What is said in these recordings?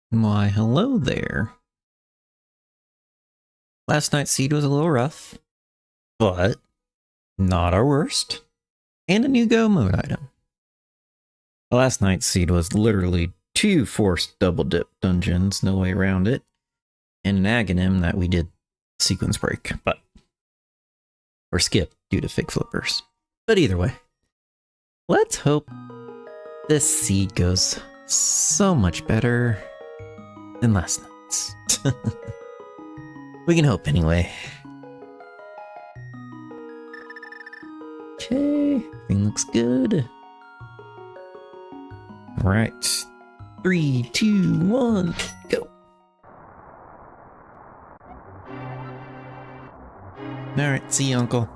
Why, hello there. Last night's seed was a little rough, but not our worst. And a new go mode item. Last night's seed was literally 2 forced double dip dungeons, no way around it, and an agonim that we did sequence break, or skip due to fig flippers. But either way, let's hope this seed goes so much better than last night's. We can hope anyway. Okay, everything looks good. Alright. 3, 2, 1, go. Alright, see you, Uncle.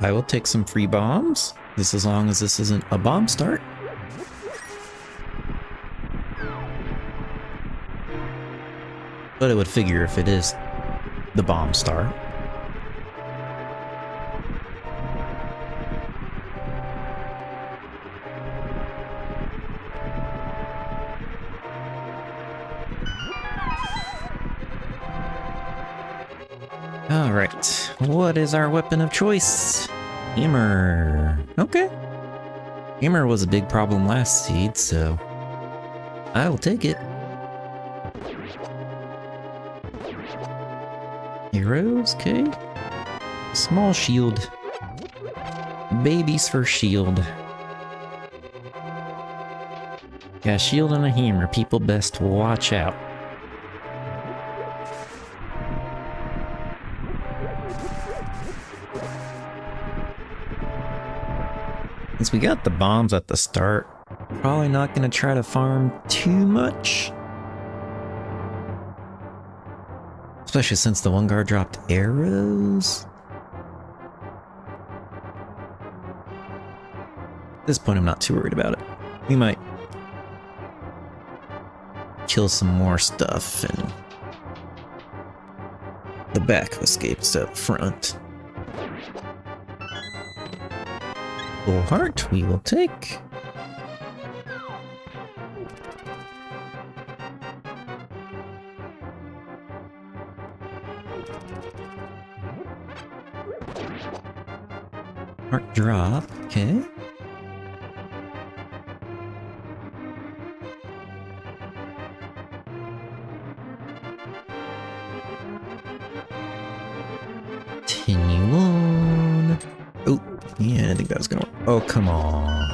I will take some free bombs. This as long as this isn't a bomb start. But it would figure if it is the bomb start. Alright, what is our weapon of choice? Hammer. Okay. Hammer was a big problem last seed, so I will take it. Arrows, okay. Small shield. Babies for shield. Got a shield and a hammer. People best watch out. Since we got the bombs at the start, probably not gonna try to farm too much. Especially since the one guard dropped arrows. At this point, I'm not too worried about it. We might kill some more stuff and the back escapes up front. Full heart, we will take. Heart drop, okay. Continue on. Oh, yeah, I think that was gonna work. Oh, come on.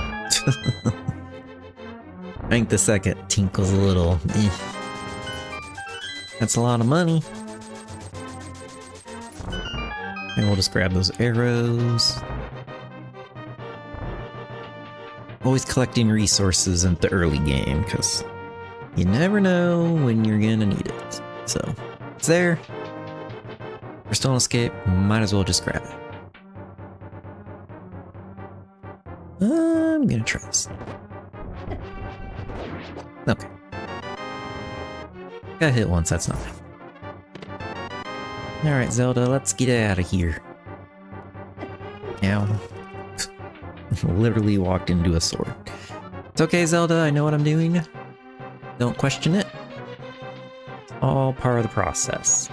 I think the second tinkles a little. That's a lot of money. And we'll just grab those arrows. Always collecting resources in the early game, because you never know when you're gonna need it. So, it's there. We're still on escape, might as well just grab it. I'm gonna try this. Okay. Got hit once, that's nothing. Alright, Zelda, let's get out of here. Ow. Literally walked into a sword. It's okay, Zelda, I know what I'm doing. Don't question it. It's all part of the process.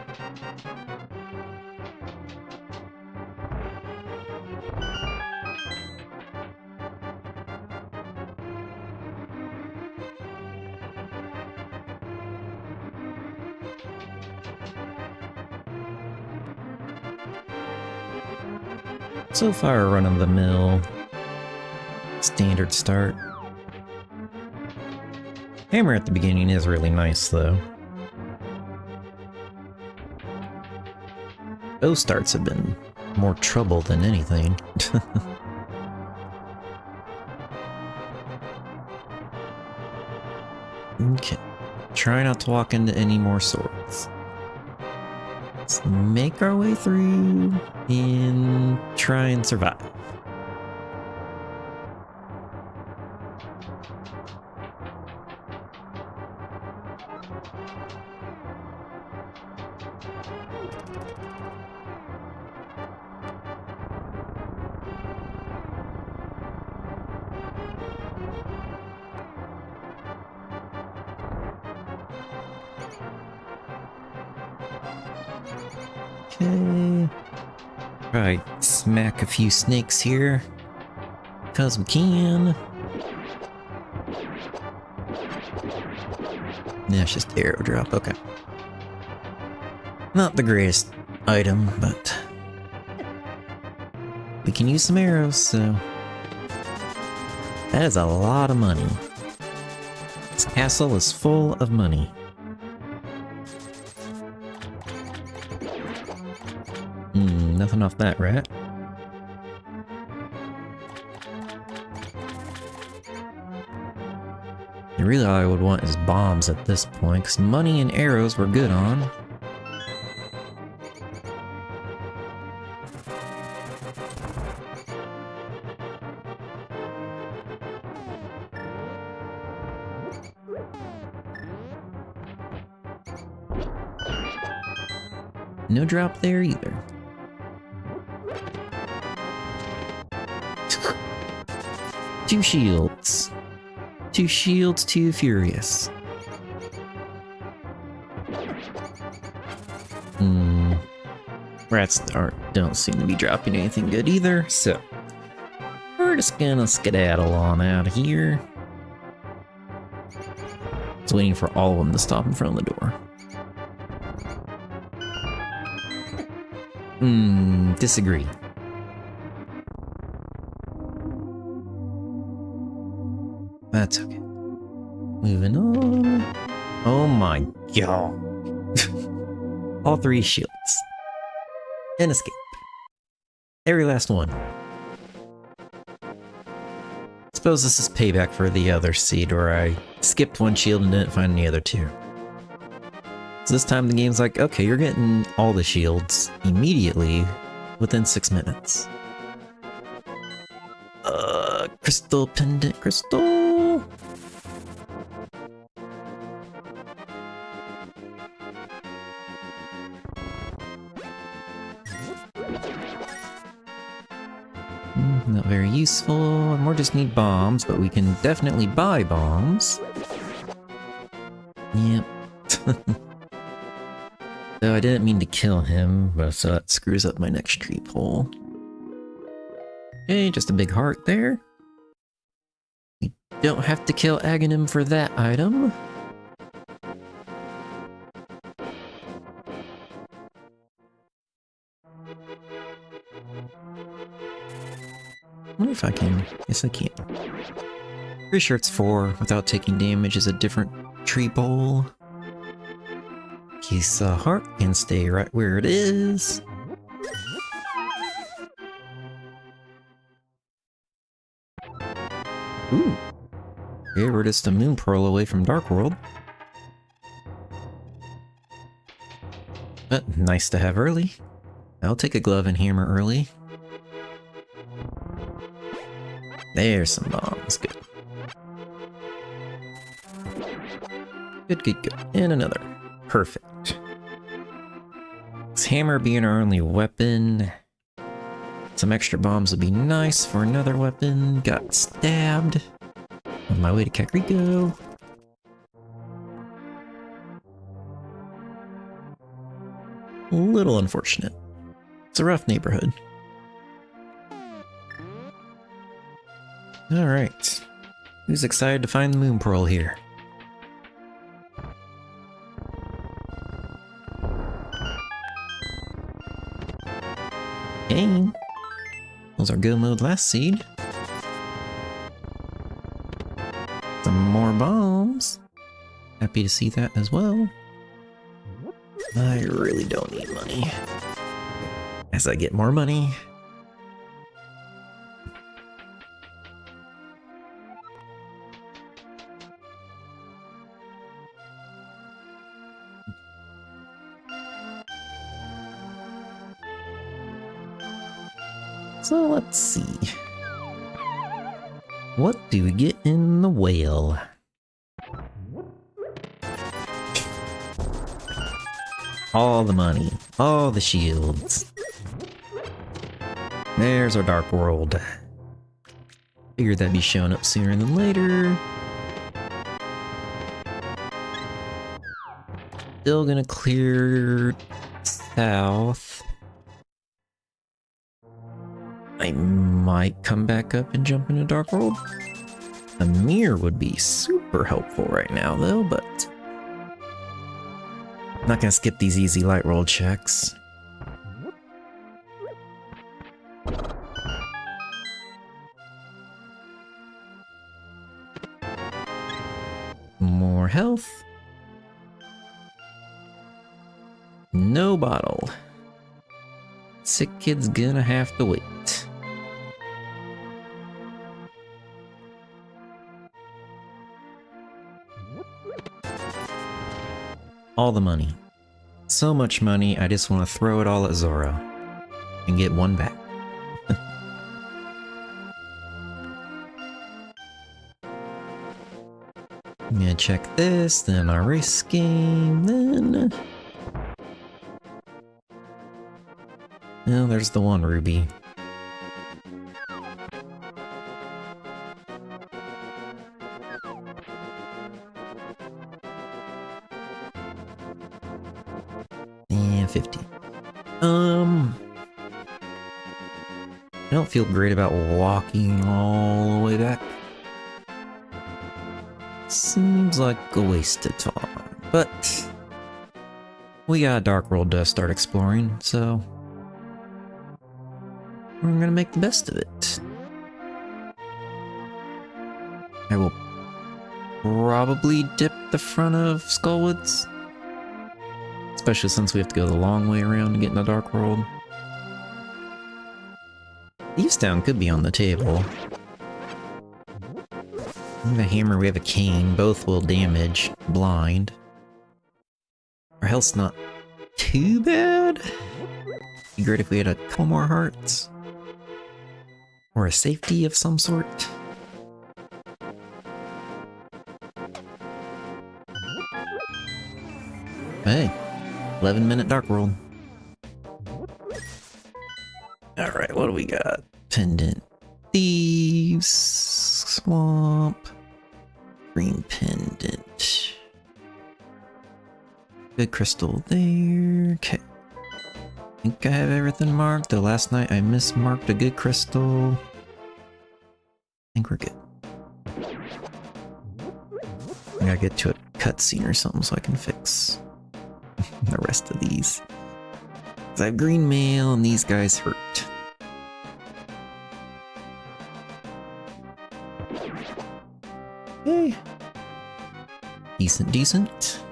So far, run-of-the-mill, standard start. Hammer at the beginning is really nice, though. Those starts have been more trouble than anything. Okay. Try not to walk into any more swords. Let's make our way through and try and survive. Okay. Right, smack a few snakes here. Cause we can. Yeah, it's just arrow drop, okay. Not the greatest item, but we can use some arrows, so that is a lot of money. This castle is full of money. Nothing off that rat. Really all I would want is bombs at this point, because money and arrows we're good on. No drop there either. Two shields. Two shields, too furious. Rats don't seem to be dropping anything good either, so we're just gonna skedaddle on out of here. Just waiting for all of them to stop in front of the door. Disagree. That's okay. Moving on. Oh my god. All three shields. And escape. Every last one. Suppose this is payback for the other seed where I skipped one shield and didn't find any other two. So this time the game's like, okay, you're getting all the shields immediately within 6 minutes. Crystal pendant crystal. Not very useful. More just need bombs, but we can definitely buy bombs. Yep. So I didn't mean to kill him, but so that screws up my next tree pole. Okay, just a big heart there. We don't have to kill Aghanim for that item. I wonder if I can. Yes, I can. Pretty sure it's 4 without taking damage is a different tree pole. Case heart can stay right where it is. Ooh. Okay, we're just a moon pearl away from Dark World. But nice to have early. I'll take a glove and hammer early. There's some bombs. Good. Good, good, good. And another. Perfect. This hammer being our only weapon. Some extra bombs would be nice for another weapon. Got stabbed. On my way to Kakariko. A little unfortunate. It's a rough neighborhood. Alright. Who's excited to find the moon pearl here? Okay. Those are go mode last seed. Some more bombs. Happy to see that as well. I really don't need money. As I get more money. So let's see. What do we get in the whale? All the money, all the shields. There's our Dark World. Figured that'd be showing up sooner than later. Still gonna clear south. I might come back up and jump into Dark World. A mirror would be super helpful right now, though, but I'm not gonna skip these easy light roll checks. More health. No bottle. Sick kid's gonna have to wait. All the money. So much money, I just want to throw it all at Zora. And get one back. I'm gonna check this, then our race game, then... Oh, there's the one ruby. And 50. I don't feel great about walking all the way back. Seems like a waste of time, but we got a Dark World to start exploring, so we're gonna make the best of it. I will probably dip the front of Skullwoods, especially since we have to go the long way around to get in the Dark World. Easttown could be on the table. We have a hammer, we have a cane, both will damage blind. Our health's not too bad. Be great if we had a couple more hearts. Or a safety of some sort. Hey, 11-minute Dark World. Alright, what do we got? Pendant. Thieves. Swamp. Green pendant. Good crystal there. Okay. I think I have everything marked, though last night I mismarked a good crystal. I think we're good. I gotta get to a cutscene or something so I can fix the rest of these. 'Cause I have green mail and these guys hurt. Okay. Decent.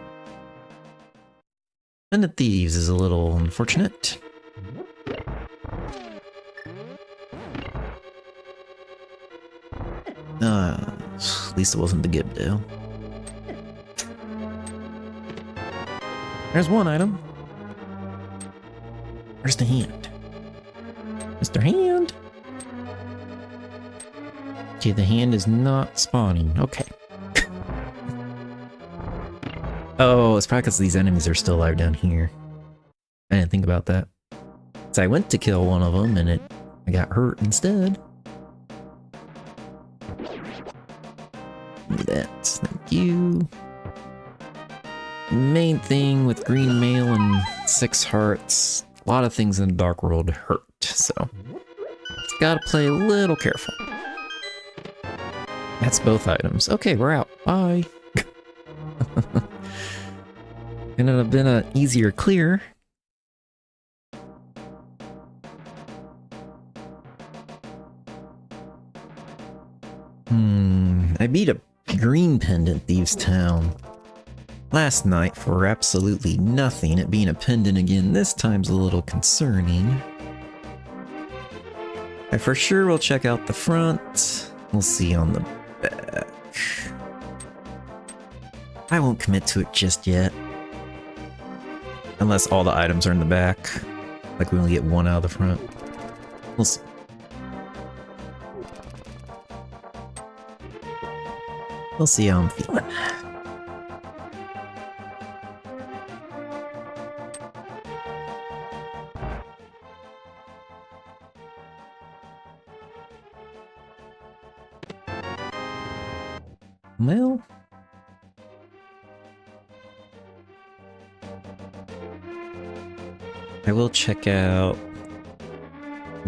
And the thieves is a little unfortunate. At least it wasn't the Gibdo. There's one item. Where's the hand? Mr. Hand? Okay, the hand is not spawning. Okay. Oh, it's probably because these enemies are still alive down here. I didn't think about that. So I went to kill one of them and I got hurt instead. That, thank you. Main thing with green mail and 6 hearts, a lot of things in the Dark World hurt, so gotta play a little careful. That's both items. Okay, we're out. Bye. And it'd have been an easier clear. I beat a green pendant Thieves Town last night for absolutely nothing. It being a pendant again this time's a little concerning. I for sure will check out the front. We'll see on the back. I won't commit to it just yet. Unless all the items are in the back. Like we only get one out of the front. We'll see. We'll see how I'm feeling. Well, I will check out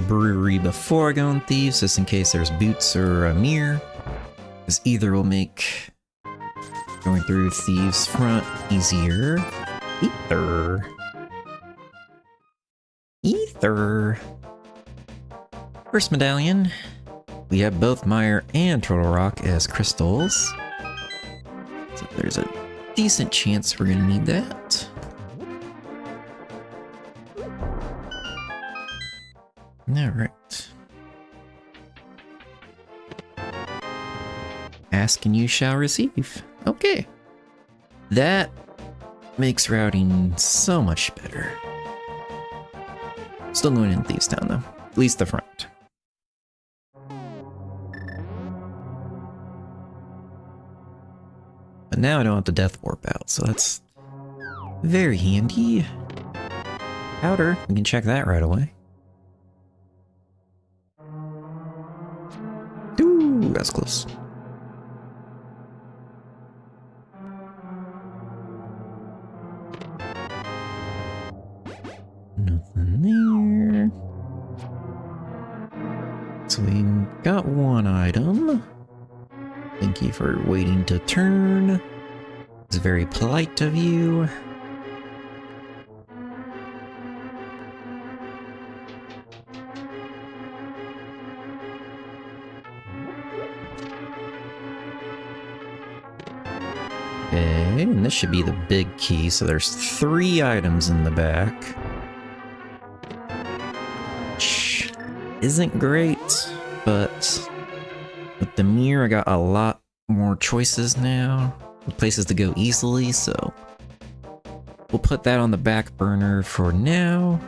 brewery before I go on Thieves, just in case there's boots or a mirror, because either will make going through Thieves front easier. Ether. First medallion. We have both Mire and Turtle Rock as crystals, so there's a decent chance we're gonna need that. Alright. Ask and you shall receive. Okay. That makes routing so much better. Still going in Thieves Town though. At least the front. But now I don't have to death warp out, so that's very handy. Powder, we can check that right away. Ooh, that's close. Nothing there. So we got one item. Thank you for waiting to turn. It's very polite of you. Okay, and this should be the big key, so there's 3 items in the back. Which isn't great, but with the mirror I got a lot more choices now, places to go easily, so we'll put that on the back burner for now.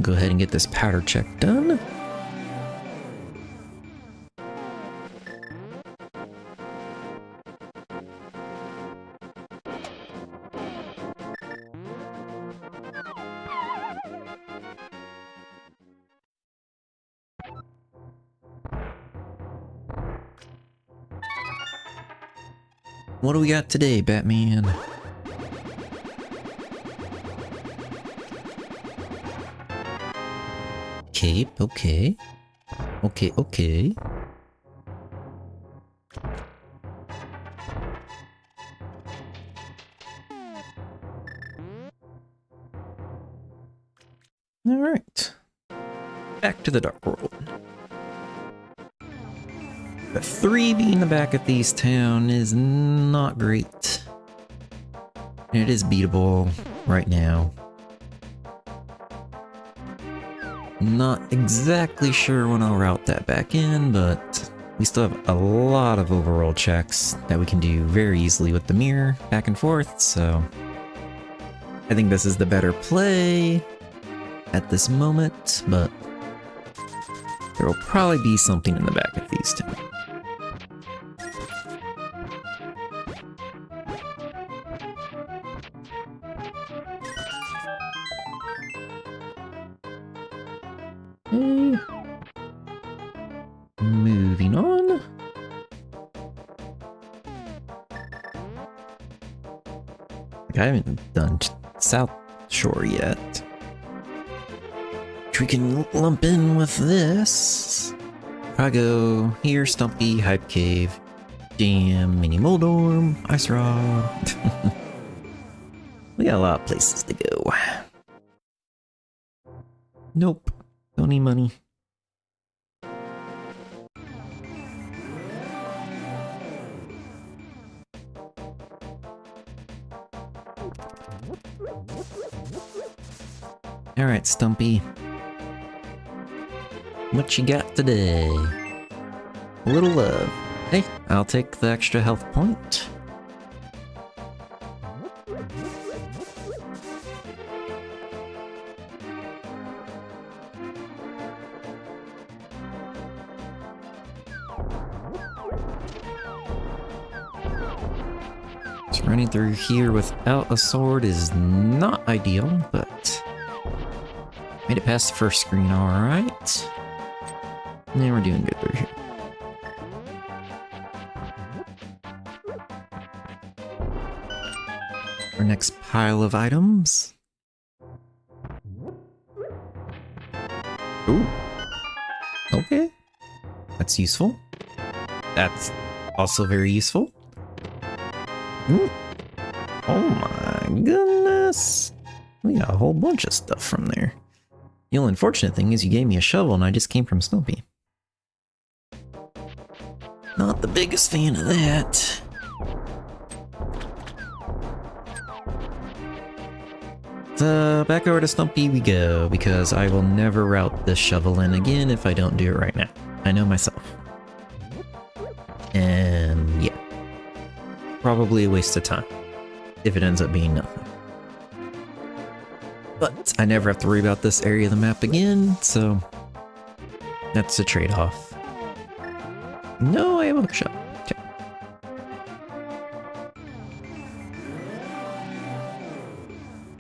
Go ahead and get this powder check done. What do we got today, Batman? Cape, okay. Okay. Alright. Back to the Dark World. The 3 being the back of Thieves Town is not great. And it is beatable right now. Not exactly sure when I'll route that back in, but we still have a lot of overall checks that we can do very easily with the mirror back and forth, so I think this is the better play at this moment, but there will probably be something in the back of Thieves Town. Okay. Moving on. I haven't done South Shore yet. Which we can lump in with this. I go here, Stumpy, Hype Cave, Jam, Mini Moldorm, Ice Rod. We got a lot of places to go. Nope. Don't need money. Alright, Stumpy. What you got today? A little love. Hey, I'll take the extra health point. So running through here without a sword is not ideal, but made it past the first screen alright. And we're doing good through here. next pile of items. Ooh. Okay. That's useful. That's also very useful. Ooh. Oh my goodness. We got a whole bunch of stuff from there. The only unfortunate thing is you gave me a shovel and I just came from Snoopy. Not the biggest fan of that. So back over to Stumpy we go, because I will never route this shovel in again if I don't do it right now. I know myself. And yeah. Probably a waste of time, if it ends up being nothing. But I never have to worry about this area of the map again, so that's a trade-off. No, I have a hookshot. Okay.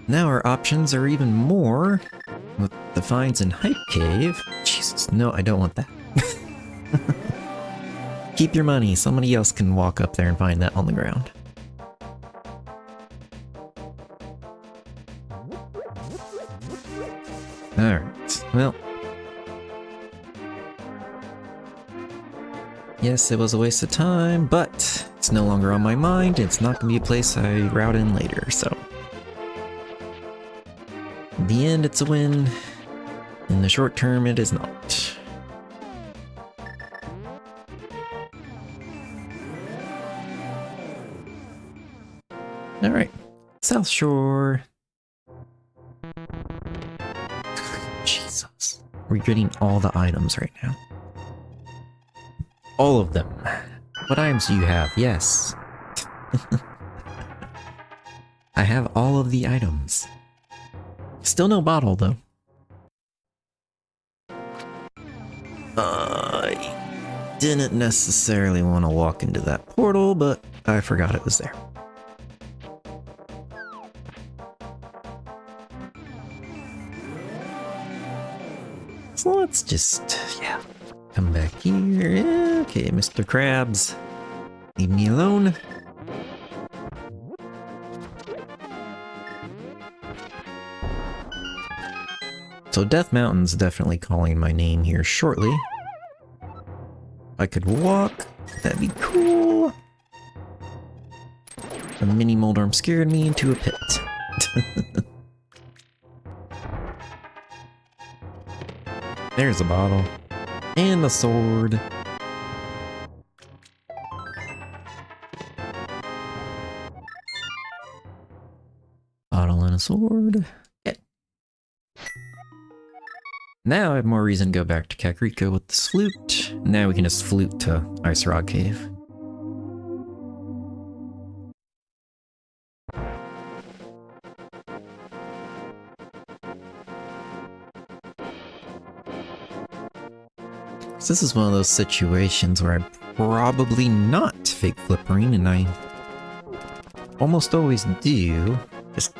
Now our options are even more with the finds in Hype Cave. Jesus, no, I don't want that. Keep your money, somebody else can walk up there and find that on the ground. Alright, well. Yes, it was a waste of time, but it's no longer on my mind. It's not going to be a place I route in later, so. In the end, it's a win. In the short term, it is not. Alright, South Shore. Jesus. We're getting all the items right now. All of them. What items do you have? Yes. I have all of the items. Still no bottle, though. I didn't necessarily want to walk into that portal, but I forgot it was there. So let's just, yeah, come back here. Okay, Mr. Krabs, leave me alone. So Death Mountain's definitely calling my name here shortly. If I could walk, that'd be cool. A mini Moldorm scared me into a pit. There's a bottle. And a sword. Bottle and a sword. Okay. Now I have more reason to go back to Kakariko with this flute. Now we can just flute to Ice Rock Cave. So this is one of those situations where I'm probably not fake flippering, and I almost always do. Just,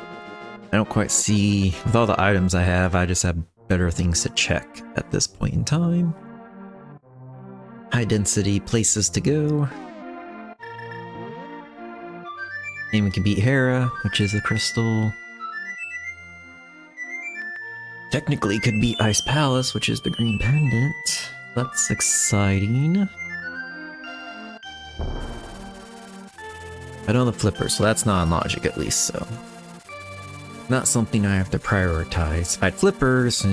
I don't quite see, with all the items I just have better things to check at this point in time. High density places to go. And we can beat Hera, which is a crystal. Technically could beat Ice Palace, which is the green pendant. That's exciting. I don't have the flipper, so that's not on logic at least, so. Not something I have to prioritize. If I had flippers,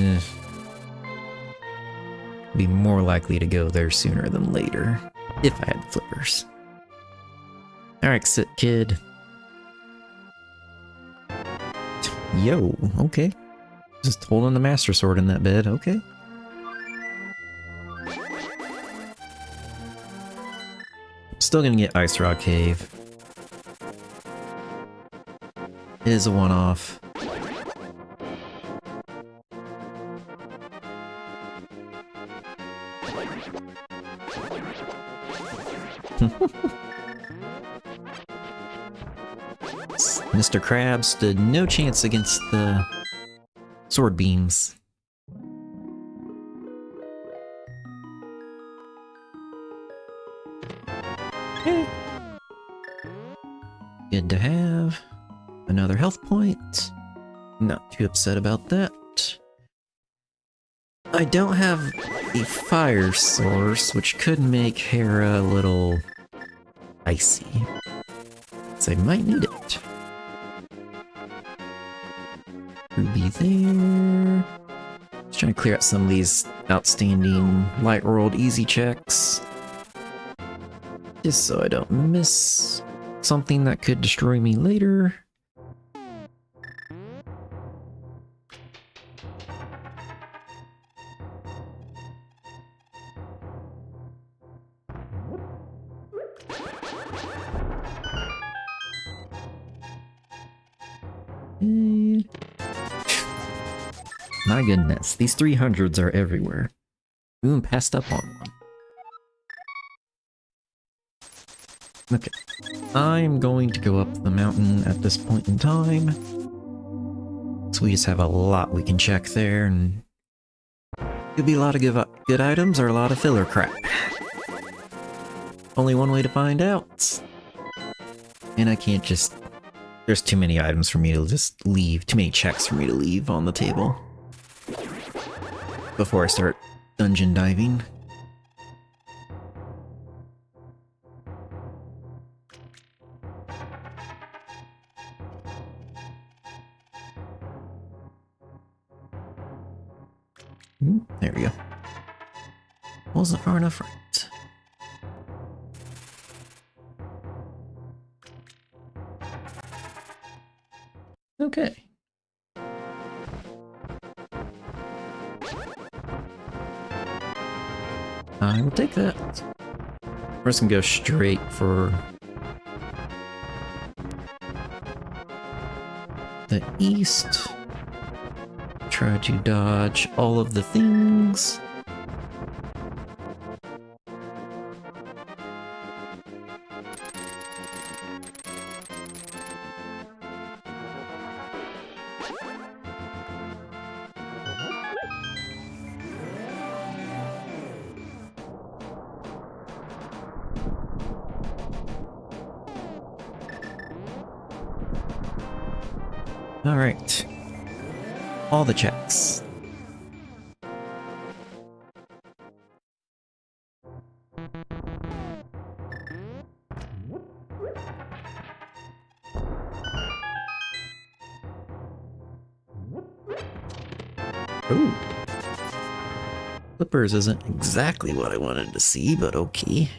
be more likely to go there sooner than later. If I had flippers. Alright, sit kid. Yo, okay. Just holding the Master Sword in that bed, okay. Still gonna get Ice Rock Cave. It is a one-off. Mr. Krabs stood no chance against the sword beams. Okay. Good to have. another health point. Not too upset about that. I don't have a fire source, which could make Hera a little icy. So I might need it. Ruby there. Just trying to clear out some of these outstanding Light World easy checks. Just so I don't miss something that could destroy me later. My goodness, these 300s are everywhere. We even passed up on one. Okay, I'm going to go up the mountain at this point in time. So we just have a lot we can check there, and could be a lot of good items or a lot of filler crap. Only one way to find out. And I can't just... There's too many items for me to just leave, too many checks for me to leave on the table before I start dungeon diving. There we go. Wasn't far enough right. Okay. I will take that. We're just gonna go straight for the east. Try to dodge all of the things. All right. All the checks. Ooh. Flippers isn't exactly what I wanted to see, but okay.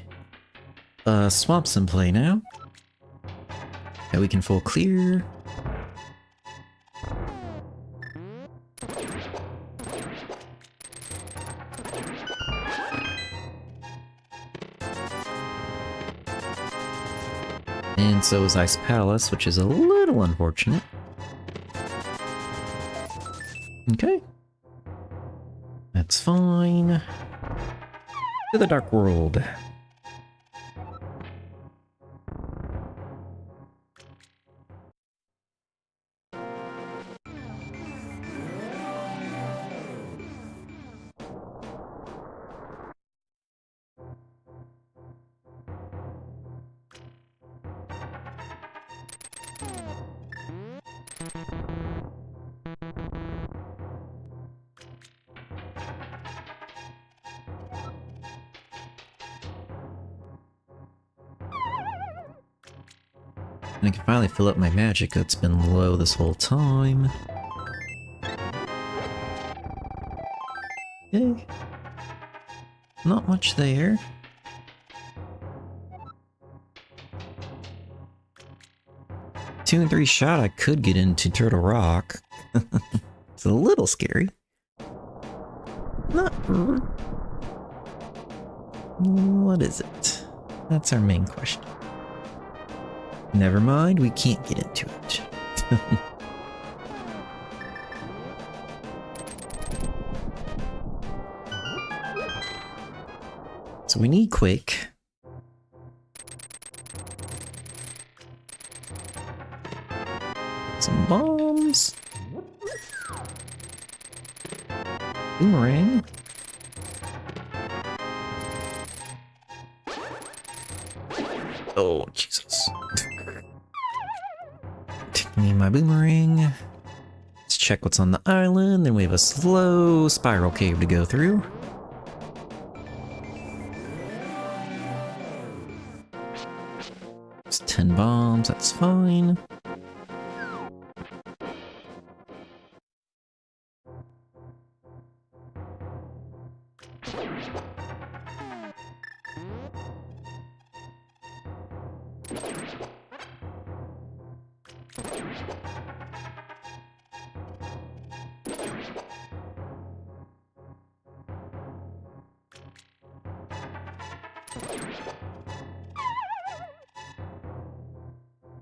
Swamp's in play now. Yeah, we can full clear. And so is Ice Palace, which is a little unfortunate. Okay. That's fine. To the Dark World. And I can finally fill up my magic that's been low this whole time. Okay. Not much there. Two and 3 shot, I could get into Turtle Rock. It's a little scary. Not... What is it? That's our main question. Never mind, we can't get into it. So we need Quake. Some bombs. Boomerang. Oh, Jesus. Taking me my boomerang. Let's check what's on the island. Then we have a slow spiral cave to go through. It's 10 bombs, that's fine.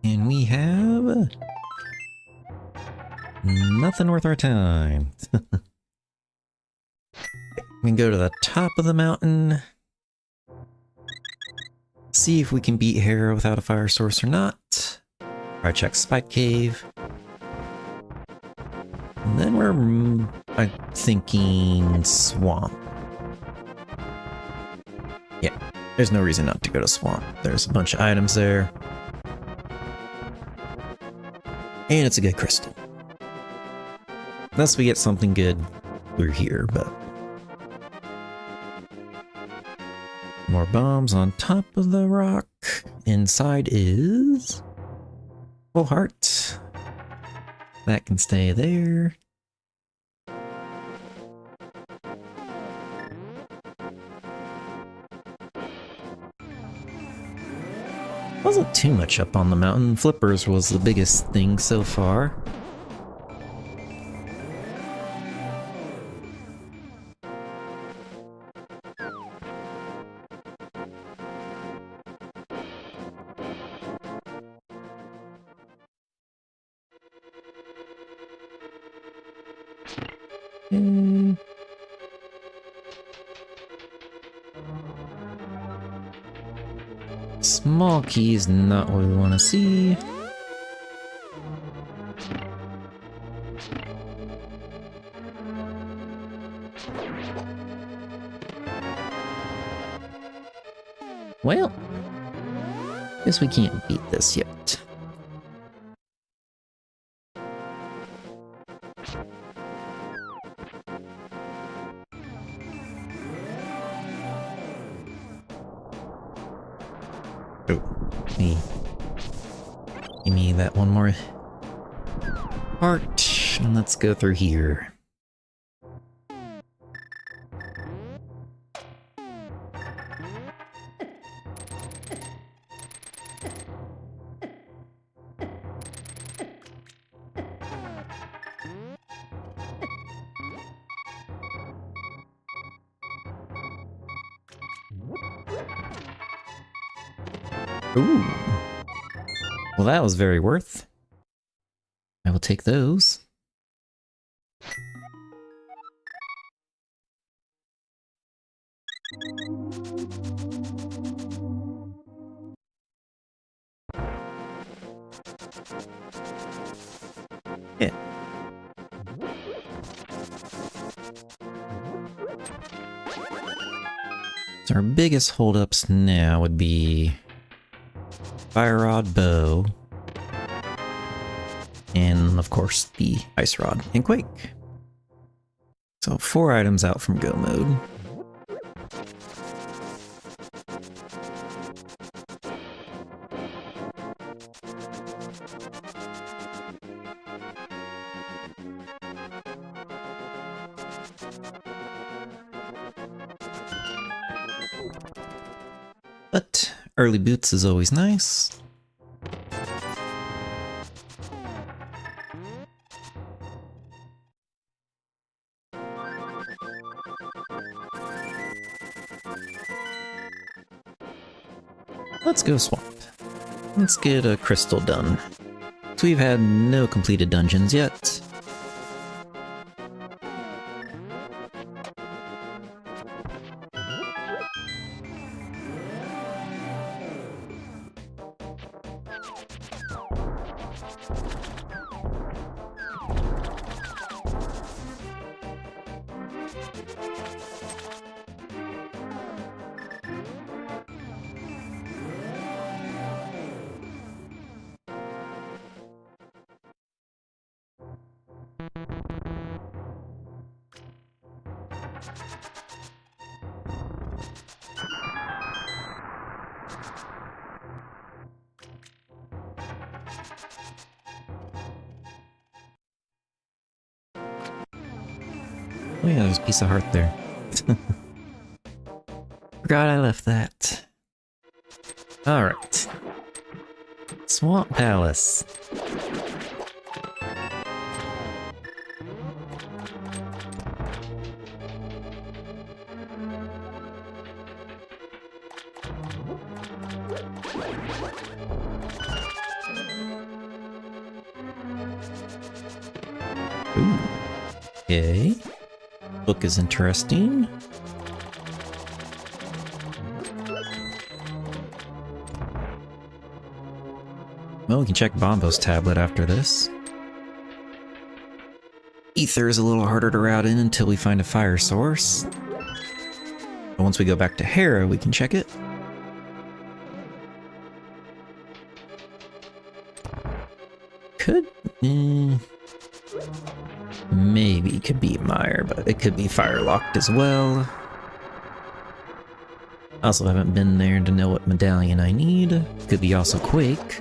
And we have nothing worth our time. We can go to the top of the mountain. See if we can beat Hera without a fire source or not. Try check Spike Cave. And then we're I'm thinking Swamp. Yeah, there's no reason not to go to Swamp. There's a bunch of items there. And it's a good crystal. Unless we get something good, we're here, but... More bombs on top of the rock. Inside is... full heart. That can stay there. Wasn't too much up on the mountain. Flippers was the biggest thing so far. Okay. Small key is not what we want to see. Well, guess we can't beat this yet. Give me that one more part, and let's go through here. Ooh. Well, that was very worth. I will take those. Yeah. So our biggest holdups now would be Fire Rod, Bow, and of course the Ice Rod and Quake. So 4 items out from go mode. But early boots is always nice. Let's go swamp. Let's get a crystal done. So we've had no completed dungeons yet. Oh yeah, there's a piece of heart there. Forgot I left that. Alright. Swamp Palace. Ooh. Okay. Book is interesting. Well, we can check Bombo's tablet after this. Ether is a little harder to route in until we find a fire source. But once we go back to Hera, we can check it. Could... maybe could be Meyer, but it could be fire-locked as well. Also haven't been there to know what medallion I need. Could be also Quake.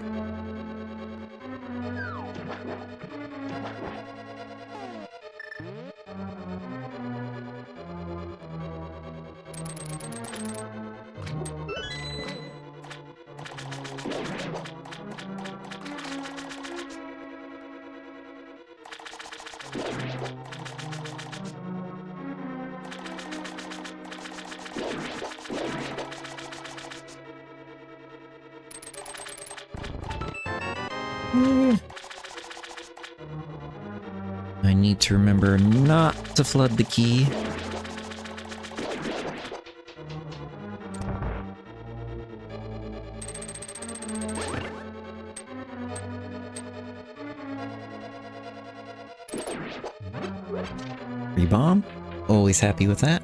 I need to remember not to flood the key. Rebomb? Always happy with that.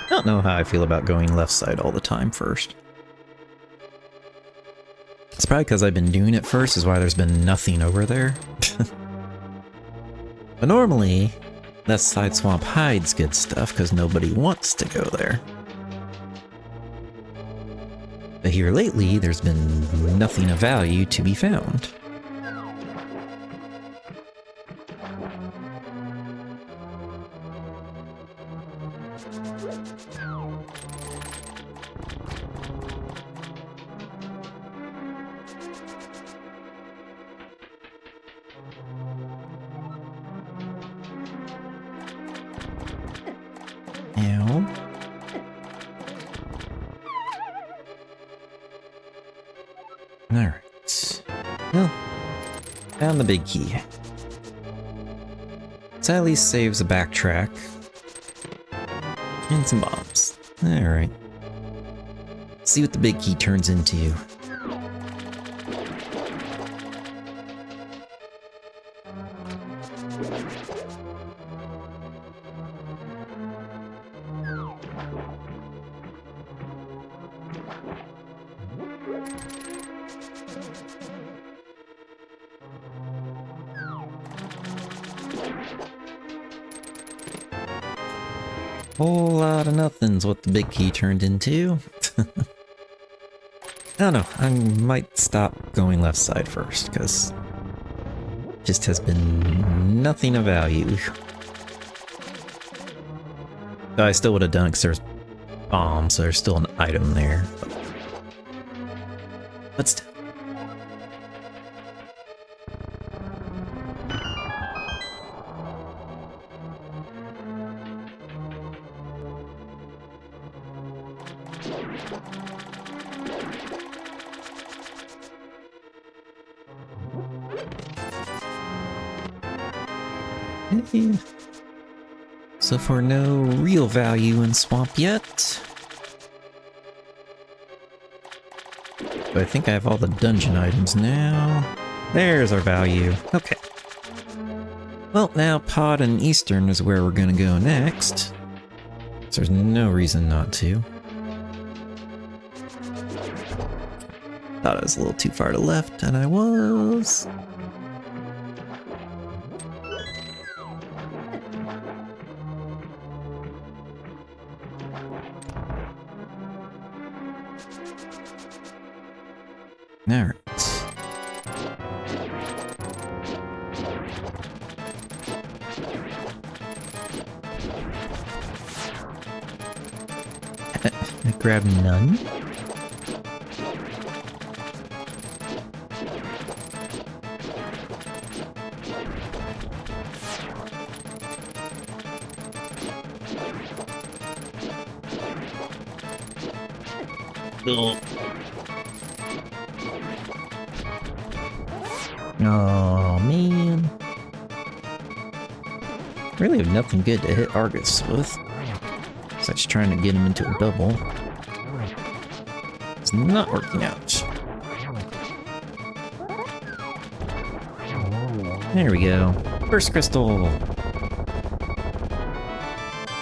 I don't know how I feel about going left side all the time first. It's probably because I've been doing it first is why there's been nothing over there. But normally, left side swamp hides good stuff because nobody wants to go there. But here lately, there's been nothing of value to be found. Ow. Alright. Well, found the big key. So at least saves a backtrack. And some bombs. Alright. See what the big key turns into. Whole lot of nothing's what the big key turned into. I don't know, I might stop going left side first, because just has been nothing of value. Though I still would have done it because there's bombs, so there's still an item there. But still. So far, no real value in Swamp yet. But I think I have all the dungeon items now. There's our value. Okay. Well, now Pod and Eastern is where we're gonna go next. So there's no reason not to. Thought I was a little too far to the left, and I was. Alright. I grabbed none. Oh man. Really have nothing good to hit Argus with. Such trying to get him into a double. It's not working out. There we go. First crystal.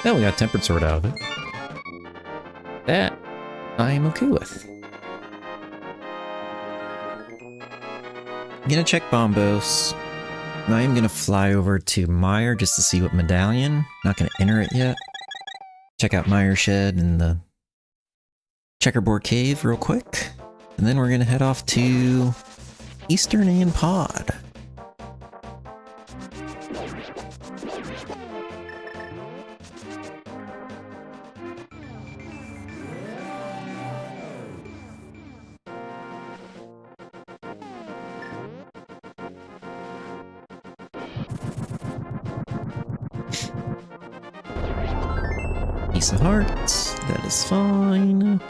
Oh, we got Tempered Sword out of it. That I am okay with. I'm gonna check Bombos. I am gonna fly over to Meyer just to see what medallion. Not gonna enter it yet. Check out Meyer Shed and the Checkerboard Cave real quick. And then we're gonna head off to Eastern and Pod. Piece of hearts, that is fine.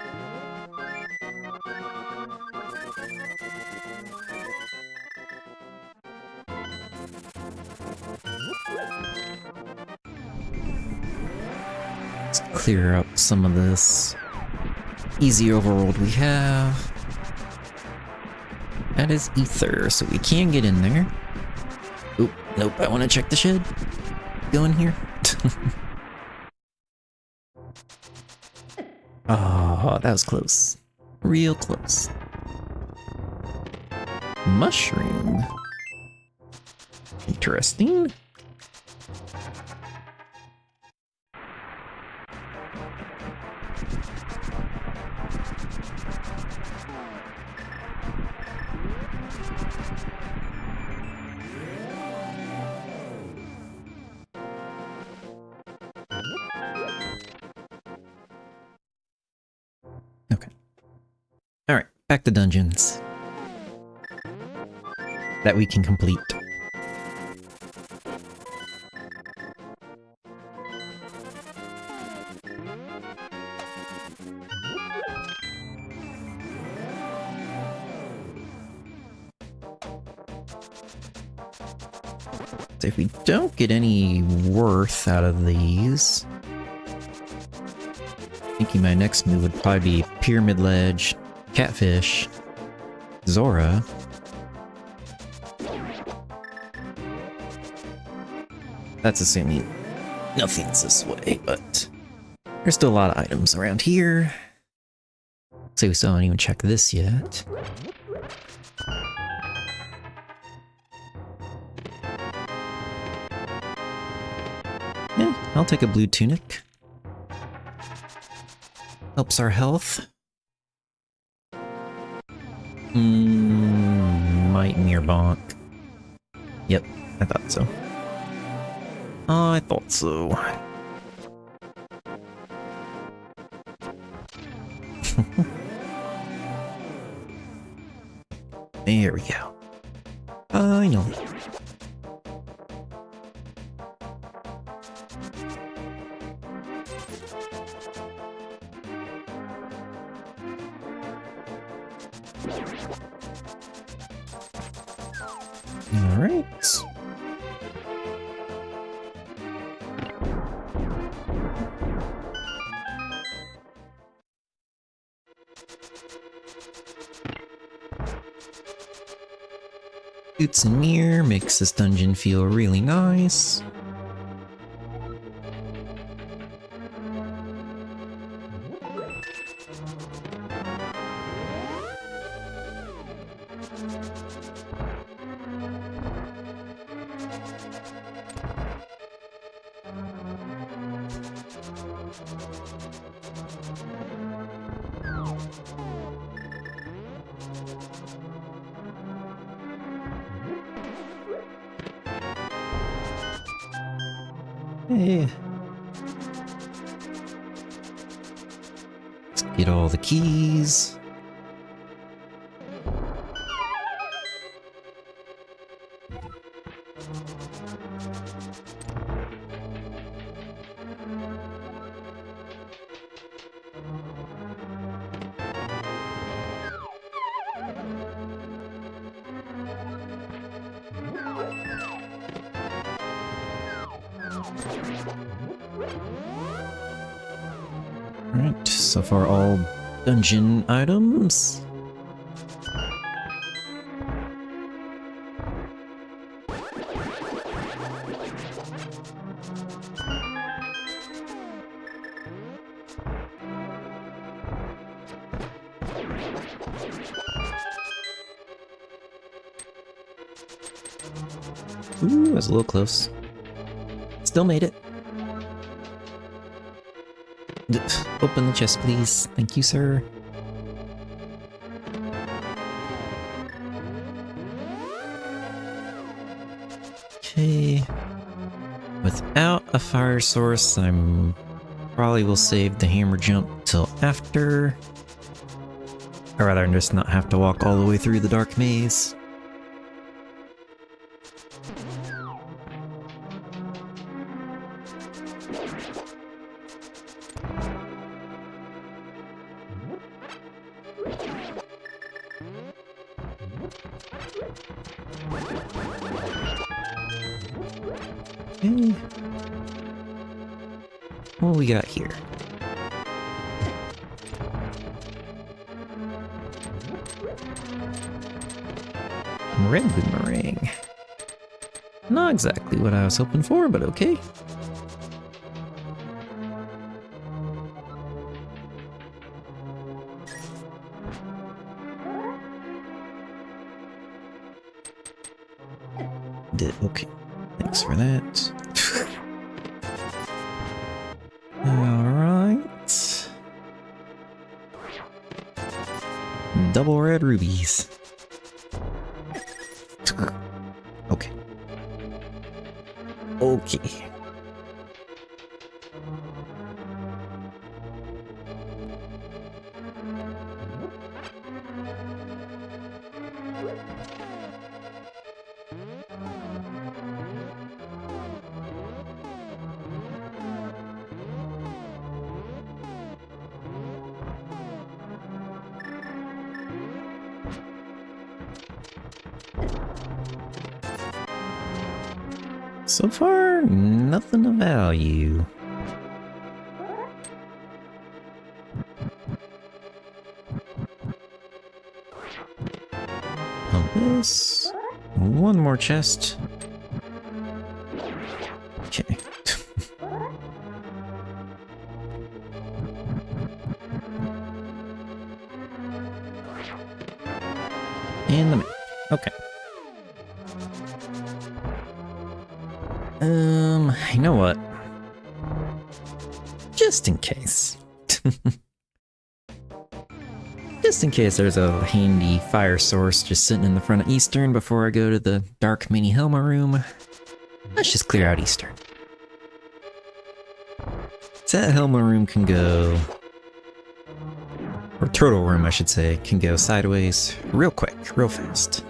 Let's clear up some of this easy overworld we have. That is ether, so we can get in there. Oop, nope, I want to check the shed. Go in here. Oh, that was close. Real close. Mushroom. Interesting. Okay. Alright, back to dungeons. That we can complete. So if we don't get any worth out of these, thinking my next move would probably be Pyramid Ledge, Catfish, Zora. That's assuming nothing's this way, but there's still a lot of items around here. So we still haven't even checked this yet. Yeah, I'll take a blue tunic. Helps our health. Might near bonk. Yep, I thought so. I thought so. There we go. Finally. All right. Boots and Mirror makes this dungeon feel really nice. Hey. Let's get all the keys. Alright, so far all dungeon items. Ooh, that was a little close. Still made it. Open the chest, please. Thank you, sir. Okay. Without a fire source, I'm probably will save the hammer jump till after. Or rather, just not have to walk all the way through the dark maze. Okay. What do we got here? Red boomerang. Not exactly what I was hoping for, but okay. Okay, thanks for that. Alright. Double red rubies. Okay. Okay. So far, nothing of value. On this, one more chest. Okay. And the map. Okay. You know what? Just in case. Just in case there's a handy fire source just sitting in the front of Eastern before I go to the dark mini Helma room, let's just clear out Eastern. So that Helma room can go, or turtle room I should say, can go sideways real quick, real fast.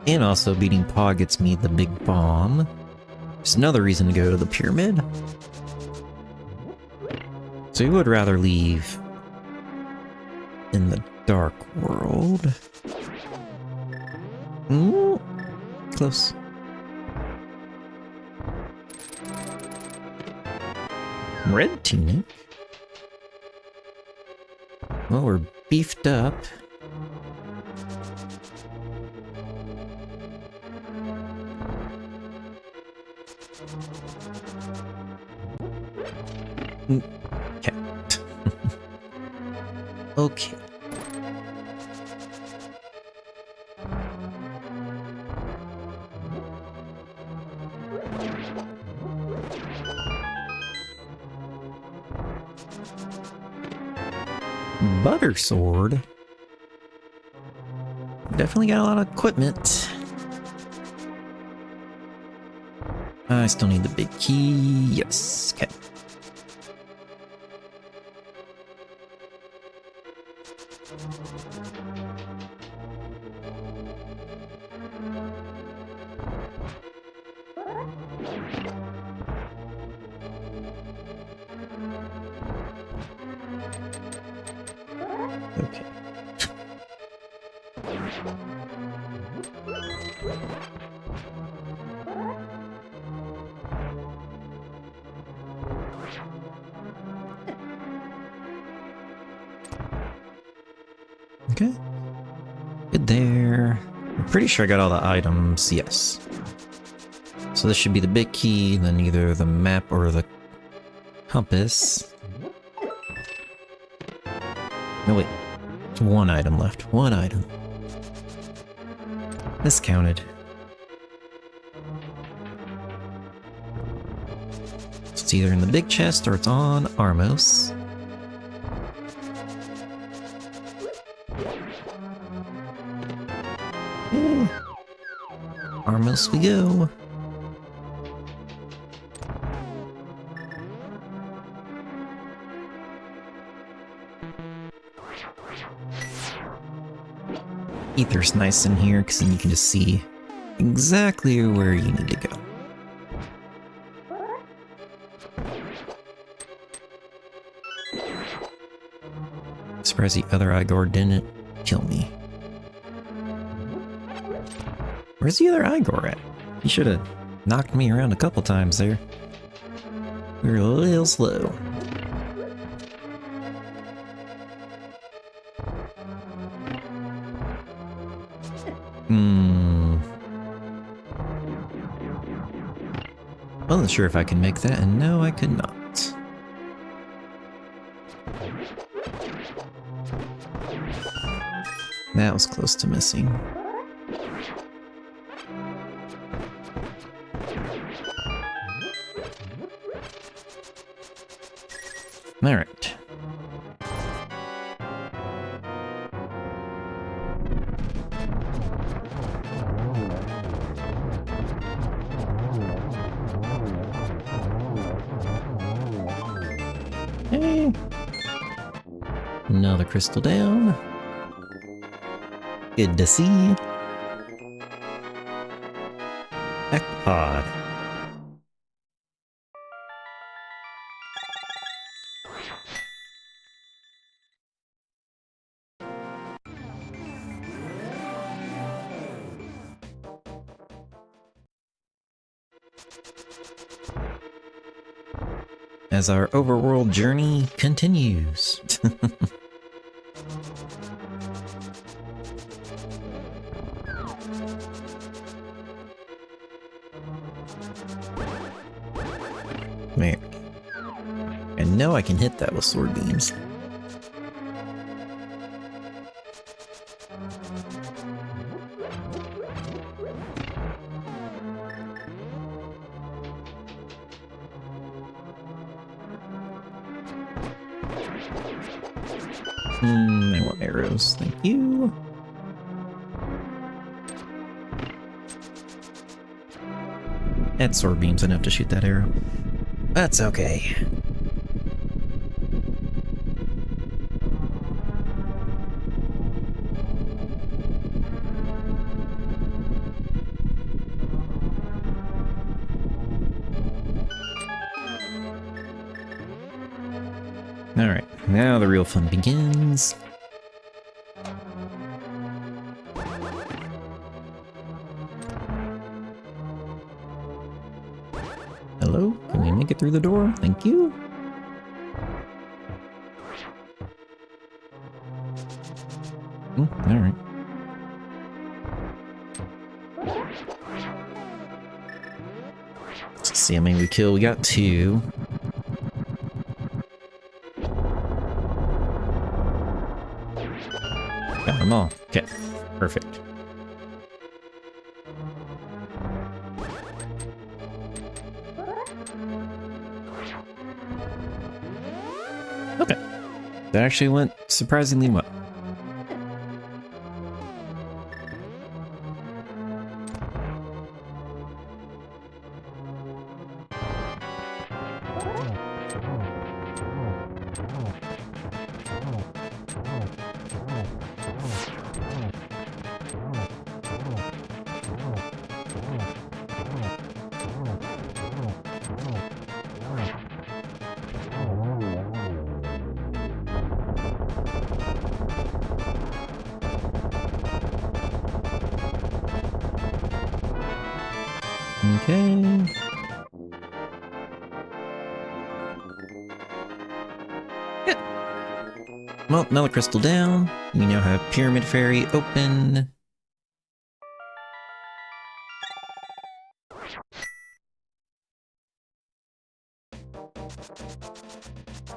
And also, beating Paw gets me the big bomb. There's another reason to go to the pyramid. So we would rather leave in the dark world. Ooh, close. Red tunic. Well, we're beefed up. Okay. Okay. Butter sword. Definitely got a lot of equipment. I still need the big key. Yes. Okay. Okay. Okay. Good there. I'm pretty sure I got all the items. Yes. So this should be the big key, then either the map or the compass. No, wait. There's one item left. One item. Miscounted. It's either in the big chest or it's on Armos. Armos we go. Ether's nice in here because then you can just see exactly where you need to go. Surprised the other Igor didn't kill me. Where's the other Igor at? He should have knocked me around a couple times there. We were a little slow. Wasn't sure if I could make that, and no, I could not. That was close to missing. Alright. Hey. Another crystal down. Good to see. Alttpr. As our overworld journey continues. Man. I know I can hit that with sword beams. I want arrows, thank you. Add sword beams enough to shoot that arrow. That's okay. Alright, now the real fun begins. Hello? Can we make it through the door? Thank you. Alright. Let's see how many we kill. We got 2. Got them all. Okay, perfect. Okay, that actually went surprisingly well. Okay. Good. Well, another crystal down. We now have Pyramid Fairy open.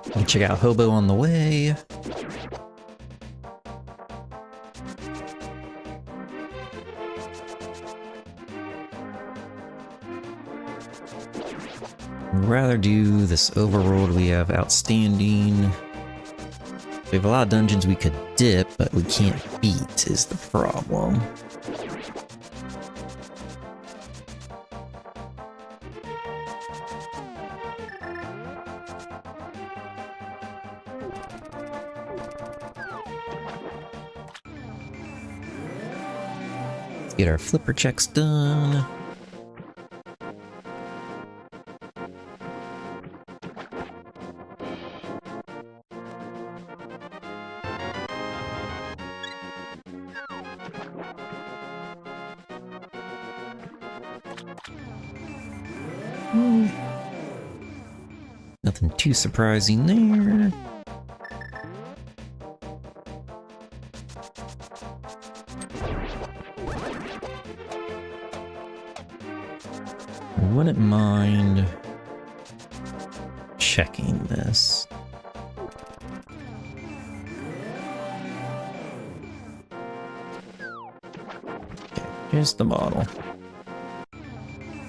We can check out Hobo on the way. I'd rather do this overworld we have outstanding. We have a lot of dungeons we could dip, but we can't beat is the problem. Let's get our flipper checks done. Nothing too surprising there. I wouldn't mind checking this. Okay, here's the model.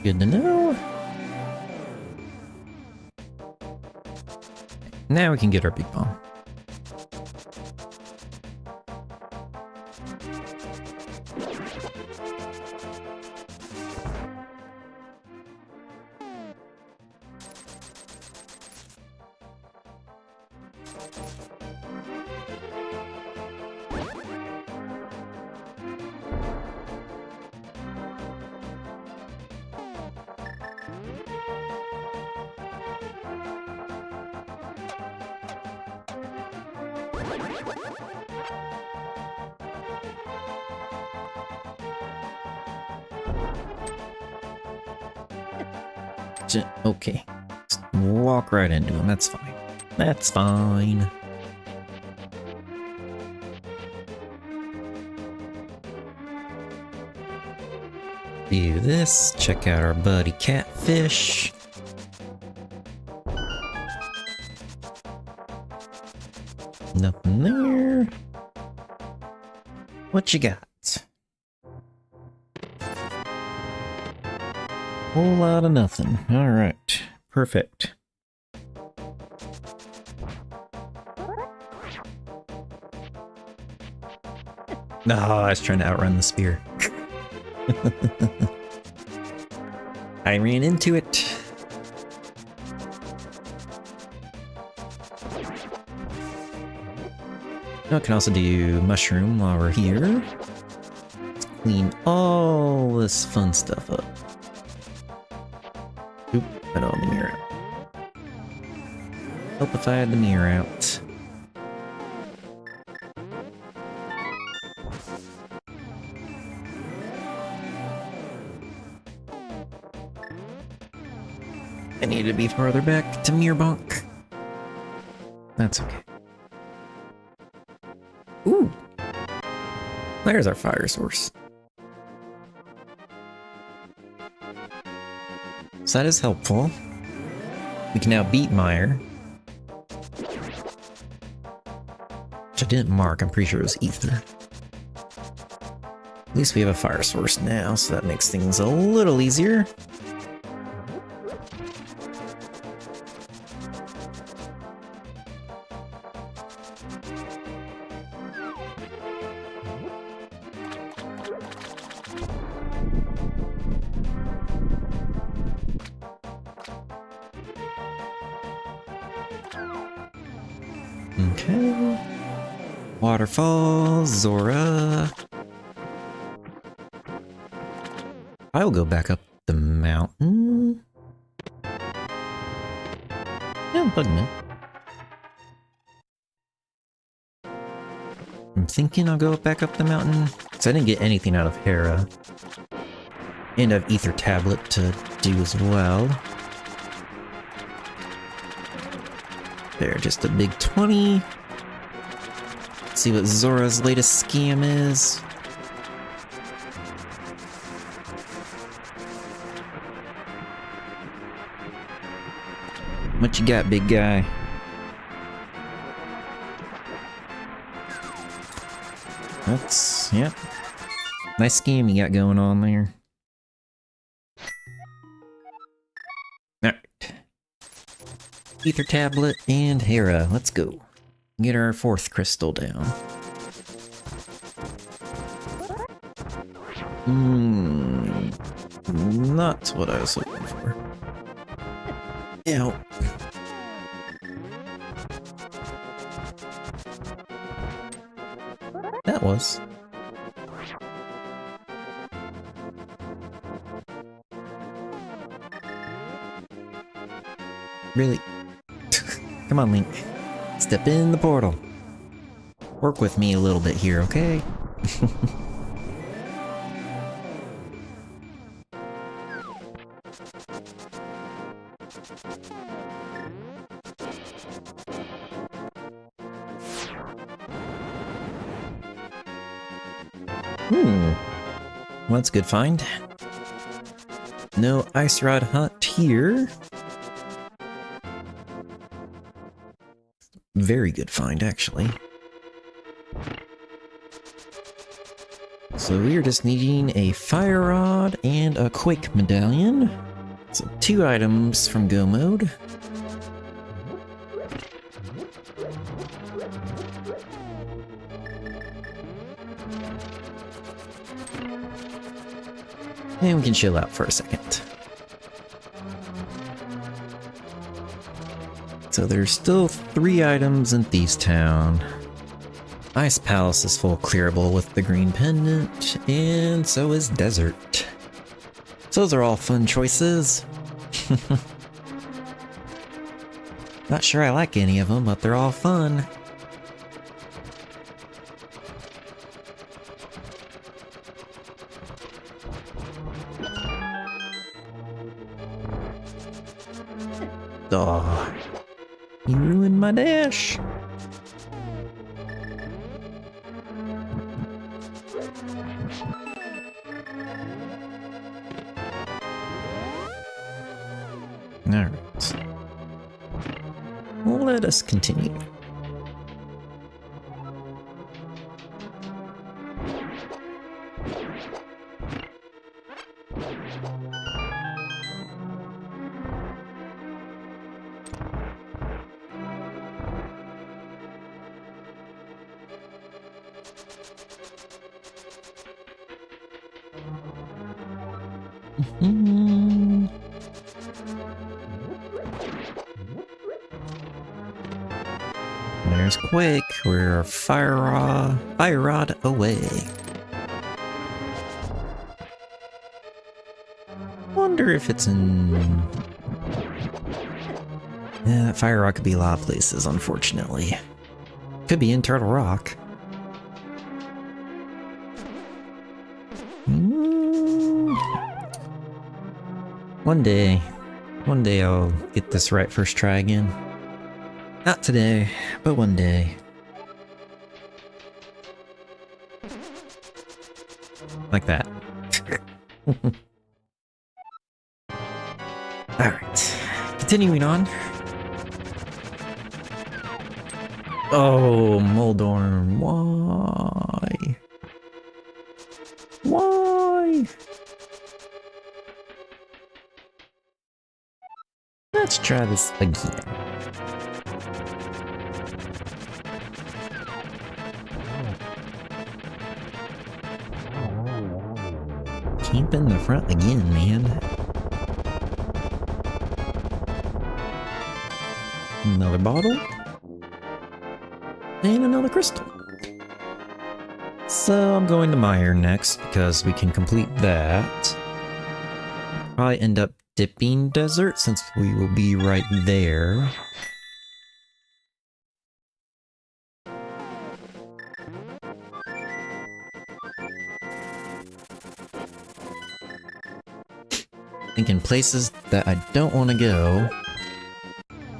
Good to know. Now we can get our big bomb. Okay. Just walk right into him. That's fine. That's fine. Do this. Check out our buddy Catfish. Nothing there. What you got? Whole lot of nothing. Alright. Perfect. No, I was trying to outrun the spear. I ran into it. I can also do mushroom while we're here. Let's clean all this fun stuff up. Oop, I don't have the mirror out. Help if I had the mirror out. I need to be farther back to mirror bunk. That's okay. Ooh! There's our fire source. So that is helpful. We can now beat Meyer. Which I didn't mark, I'm pretty sure it was Ether. At least we have a fire source now, so that makes things a little easier. Okay. Waterfall, Zora. I will go back up the mountain. Yeah, bug me. I'm thinking I'll go back up the mountain, because I didn't get anything out of Hera. And I have Ether Tablet to do as well. There, just a big 20. Let's see what Zora's latest scam is. What you got, big guy? That's, yep. Nice scheme you got going on there. Alright. Ether Tablet and Hera, let's go. Get our 4th crystal down. Not what I was looking for. Ew. That was. Really? Come on, Link. Step in the portal. Work with me a little bit here, okay? Well, that's a good find. No ice rod hunt here. Very good find, actually. So we are just needing a fire rod and a quake medallion. So 2 items from Go Mode. And we can chill out for a second. So there's still 3 items in Thieves Town. Ice Palace is full clearable with the green pendant, and so is Desert. So those are all fun choices. Not sure I like any of them, but they're all fun. Oh, you ruined my dash. Alright. Let us continue. There's Quake. We're fire rod away. Wonder if it's in. Yeah, that fire rod could be a lot of places, unfortunately. Could be in Turtle Rock. One day I'll get this right first try again. Not today, but one day. Like that. Alright, continuing on. Oh, Moldorm, why? Why? Let's try this again. Keep in the front again, man. Another bottle. And another crystal. So I'm going to Mire next because we can complete that. Probably end up dipping desert since we will be right there. Thinking places that I don't want to go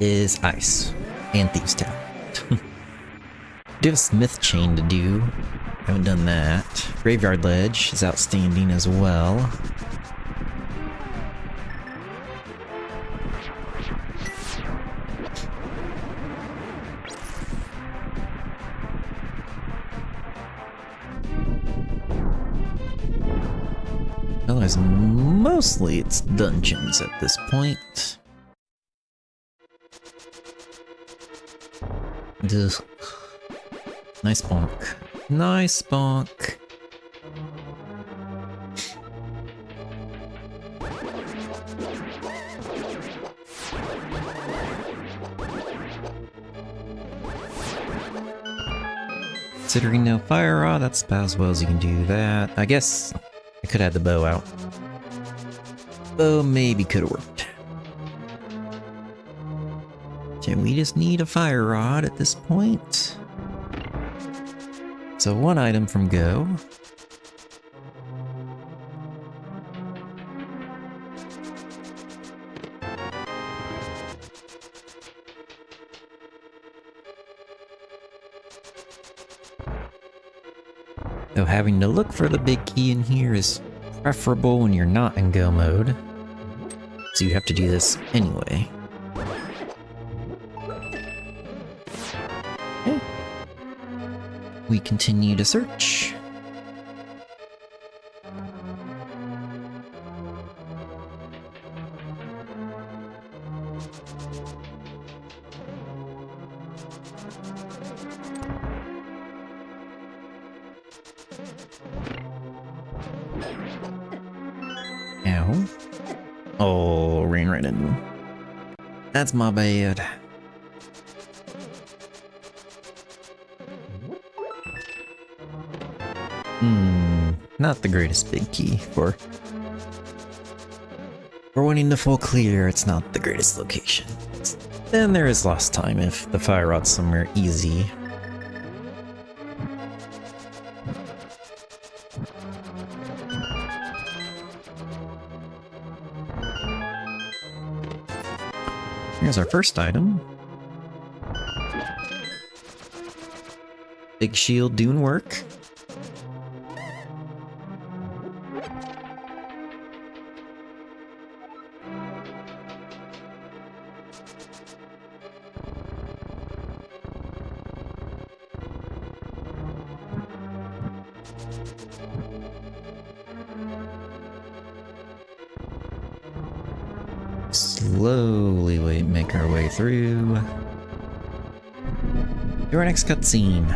is Ice and Thieves Town. Do have a Smith Chain to do. Haven't done that. Graveyard Ledge is outstanding as well. Otherwise, mostly it's dungeons at this point. Ugh. Nice bonk. Nice bonk. Considering no fire rod, that's about as well as you can do that. I guess I could have had the bow out. Bow maybe could have worked. Okay, we just need a fire rod at this point. So one item from Go. Though having to look for the big key in here is preferable when you're not in Go mode. So you have to do this anyway. Okay. We continue to search. Ow. Oh, ran right into him. That's my bad. Not the greatest big key for wanting to full clear. It's not the greatest location. Then there is lost time if the fire rod's somewhere easy. Here's our first item. Big shield doing work. Slowly make our way through to our next cutscene.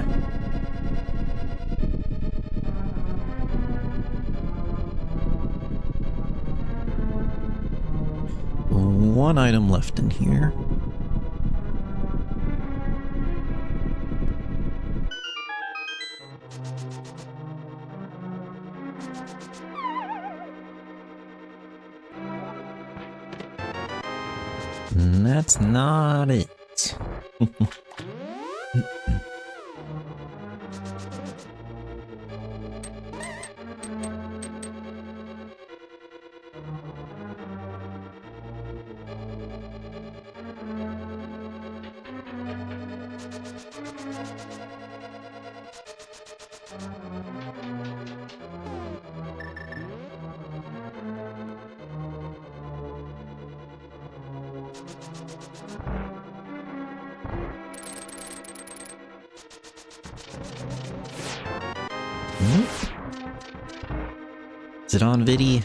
One item left in here. And that's not it. Is it on Vidi?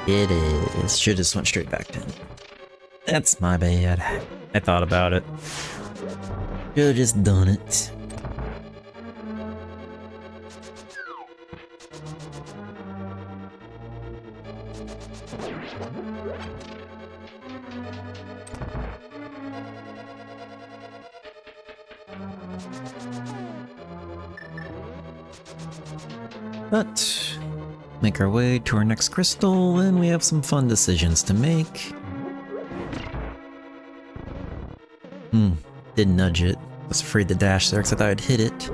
It is. Should just went straight back to him. That's my bad. I thought about it. Should've just done it. But make our way to our next crystal, and we have some fun decisions to make. Didn't nudge it. Was afraid to dash there because I thought I'd hit it.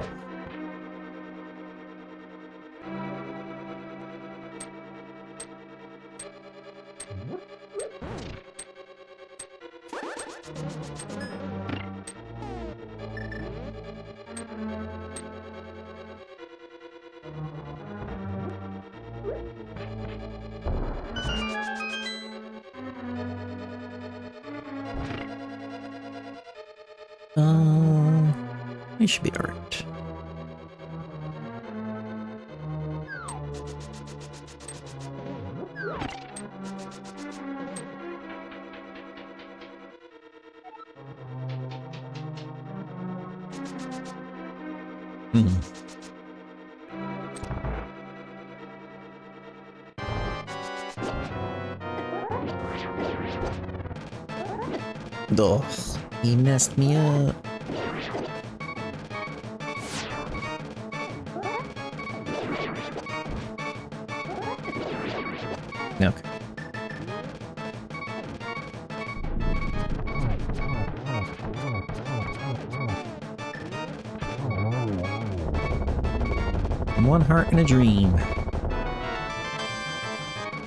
We should be alright. Ugh, he messed me up. Okay. One heart and a dream.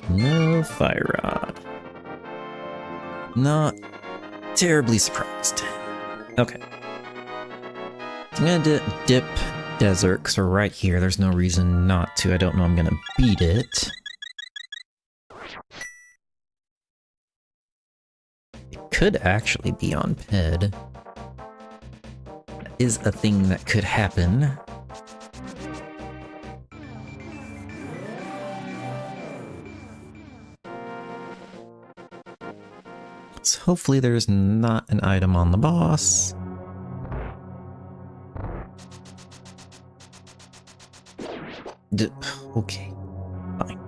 No fire rod. Not terribly surprised. Okay. I'm gonna dip desert because we're right here. There's no reason not to. I don't know I'm gonna beat it. Could actually be on PED. That is a thing that could happen. So hopefully there's not an item on the boss. Okay, fine.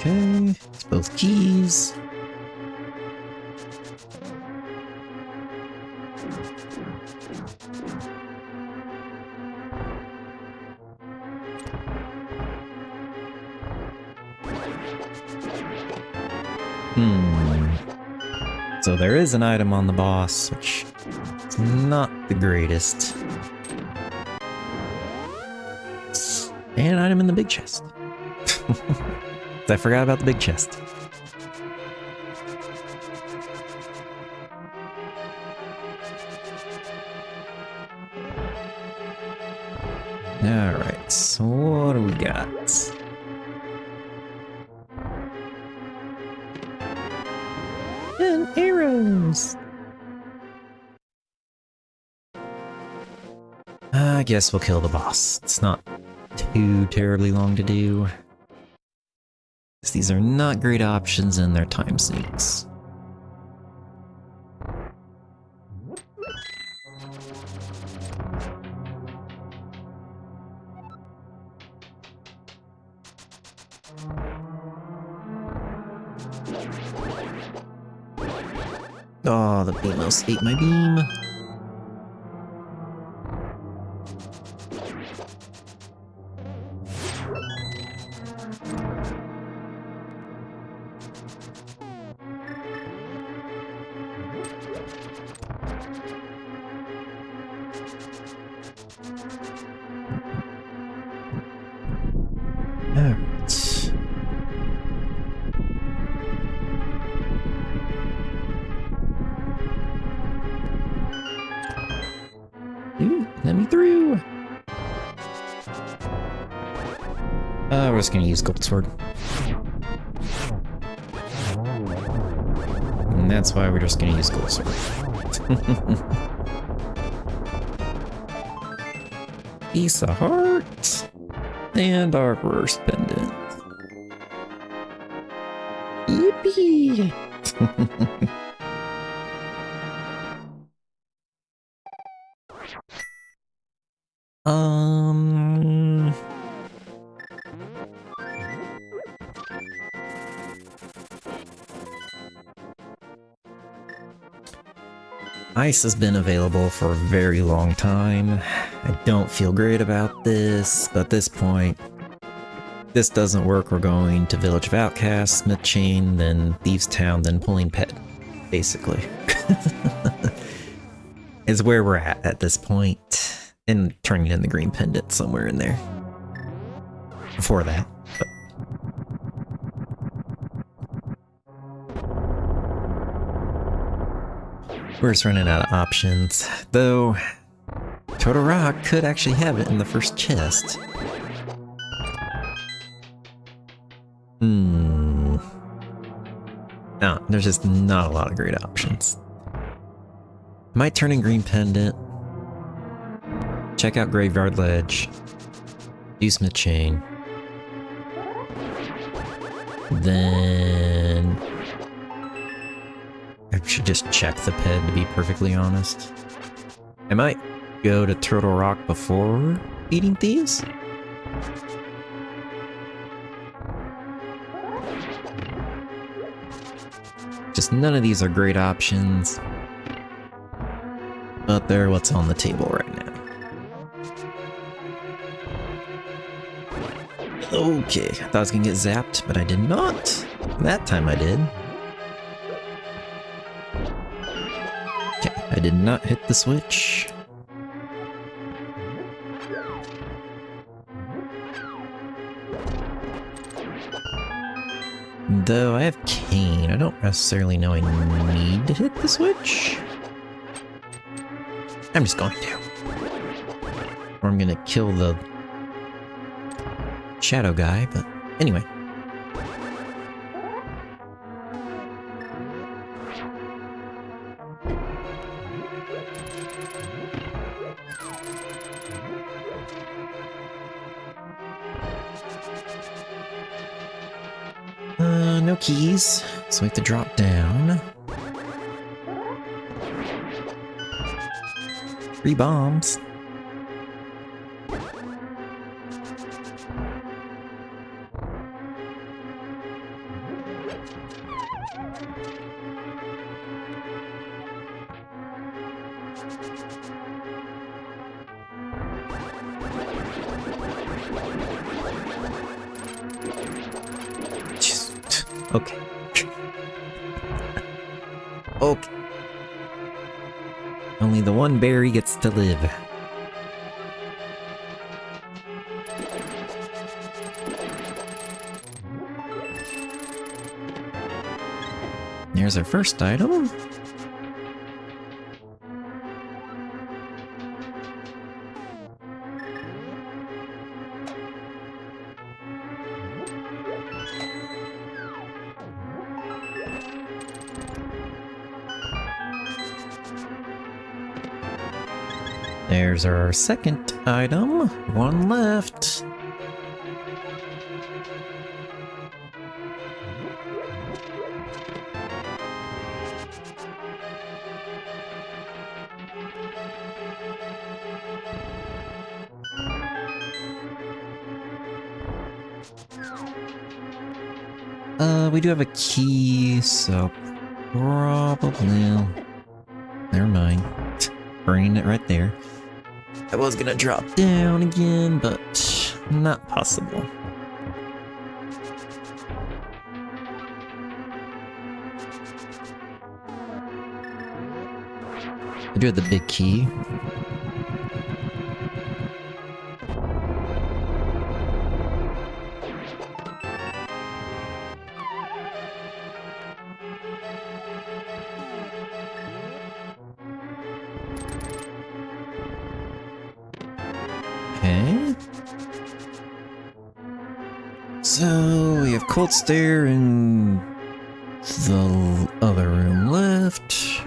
Okay, it's both keys. So there is an item on the boss, which is not the greatest. And an item in the big chest. I forgot about the big chest. Alright, so what do we got? And arrows! I guess we'll kill the boss. It's not too terribly long to do. These are not great options and they're time sinks. Oh, the Beamos ate my beam. through. We're just gonna use Gold Sword. And that's why we're just gonna use Gold Sword. Piece of heart. And our reverse pendant. Yippee! Ice has been available for a very long time. I don't feel great about this, but at this point, this doesn't work. We're going to Village of Outcasts, Smith Chain, then Thieves Town, then Pulling Pet, basically. Is where we're at this point. And turning in the green pendant somewhere in there. Before that. But. We're just running out of options. Though, Total Rock could actually have it in the first chest. No, there's just not a lot of great options. Might turn in green pendant. Check out Graveyard Ledge. Do Smith Chain. Then I should just check the ped, to be perfectly honest. I might go to Turtle Rock before beating Thieves. Just none of these are great options. But they're what's on the table right now. Okay, I thought I was gonna get zapped, but I did not. That time I did. Okay, I did not hit the switch. Though I have Cane, I don't necessarily know I need to hit the switch. I'm just going to. Or I'm gonna kill the shadow guy, but anyway. No keys, so we have to drop down. 3 bombs. Okay. Okay. Only the one berry gets to live. There's our first item. There's our second item. One left. We do have a key, so probably... Never mind. Burning it right there. I was gonna drop down again, but not possible. I do have the big key. So we have Cold Stare in the other room left.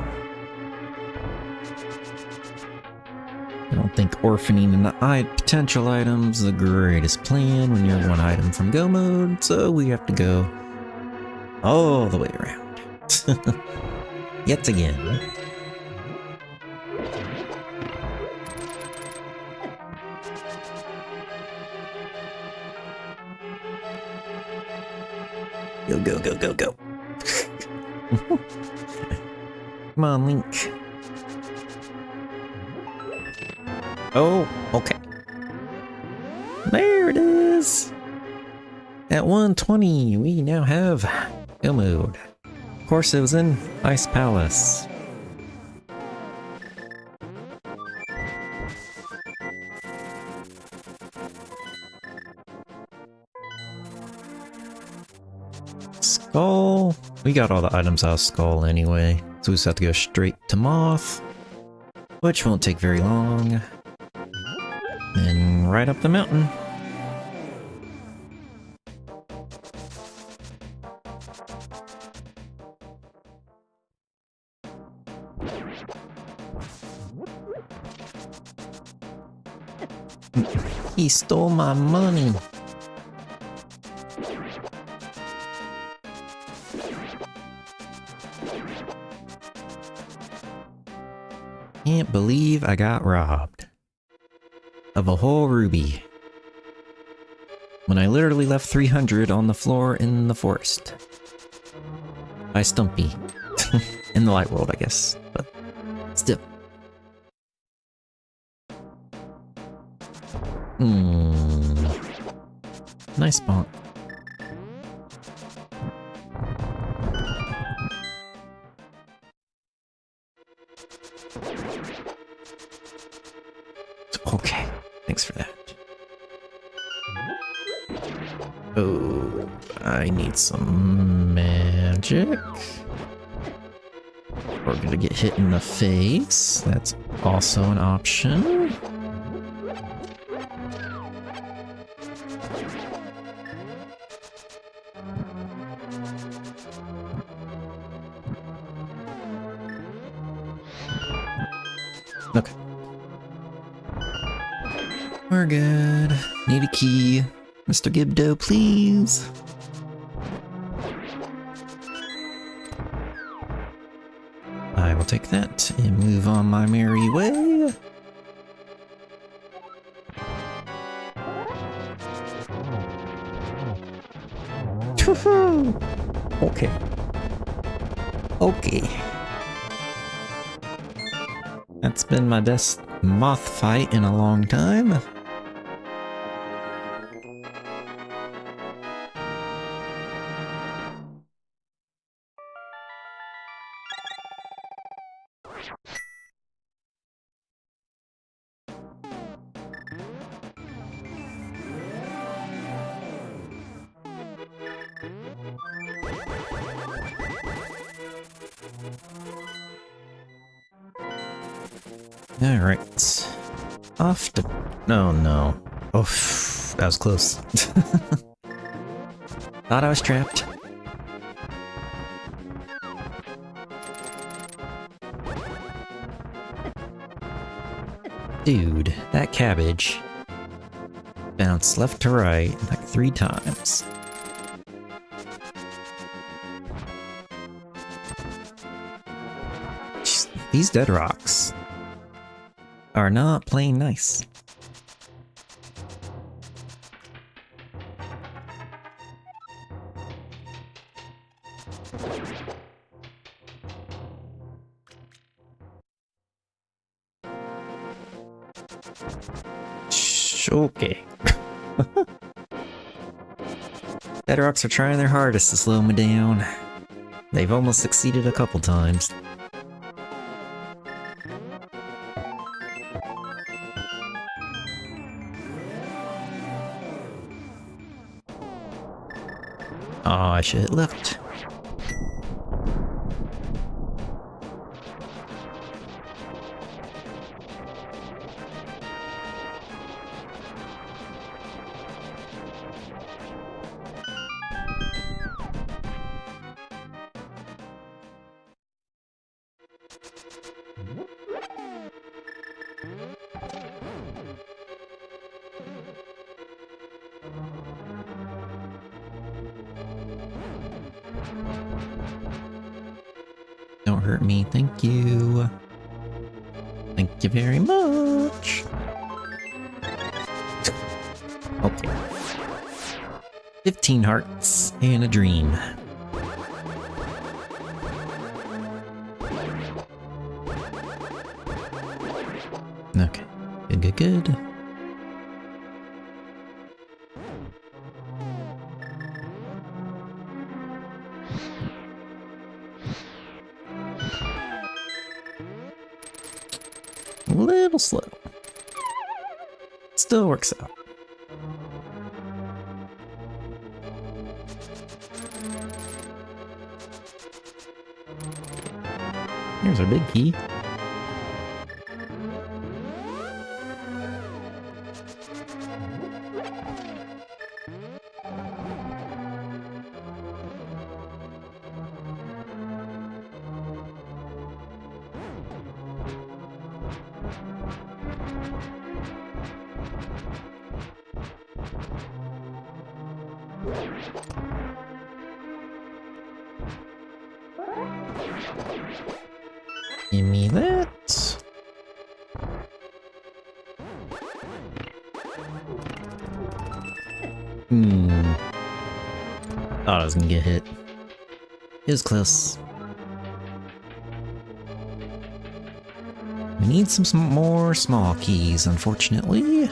I don't think orphaning an potential items is the greatest plan when you're one item from go mode, so we have to go all the way around. Yet again. Go, go, go, go, go. Come on, Link. Oh, okay. There it is. At 120, we now have go mode. Of course, it was in Ice Palace. Skull. We got all the items out of Skull anyway, so we just have to go straight to Moth, which won't take very long. And right up the mountain. He stole my money. Can't believe I got robbed of a whole ruby when I literally left 300 on the floor in the forest by Stumpy. In the light world, I guess, but still. Nice bonk. Okay, thanks for that. Oh, I need some magic. We're gonna get hit in the face. That's also an option. Okay. We're good. Need a key. Mr. Gibdo, please. I will take that and move on my merry way. Okay. Okay. That's been my best moth fight in a long time. Alright. Off to... Oh no. Oh, that was close. Thought I was trapped. Dude, that cabbage bounced left to right like 3 times. These dead rocks are not playing nice. Okay. Dead rocks are trying their hardest to slow me down. They've almost succeeded a couple times. Oh, I should hit left. Don't hurt me, thank you. Thank you very much. Okay. 15 hearts and a dream. Okay, good. A little slow. Still works out. Here's our big key. Give me that. Thought I was gonna get hit. It was close. We need some more small keys, unfortunately.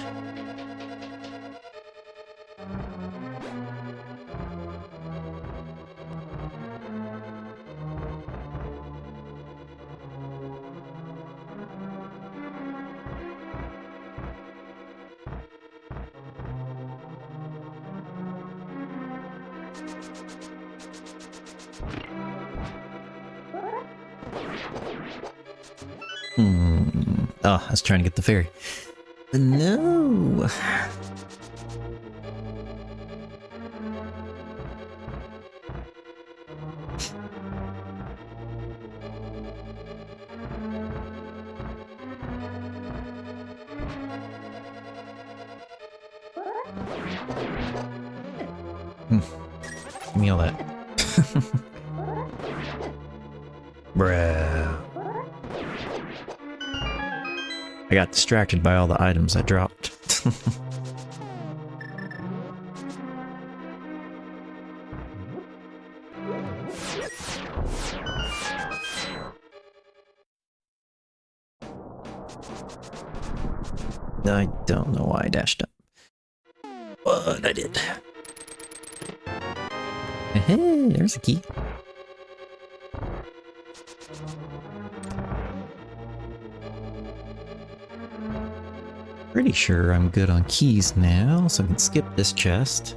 Oh, I was trying to get the fairy. But no. Give me all that. Bruh. I got distracted by all the items I dropped. I don't know why I dashed up. But I did. Hey, there's a key. Pretty sure I'm good on keys now, so I can skip this chest.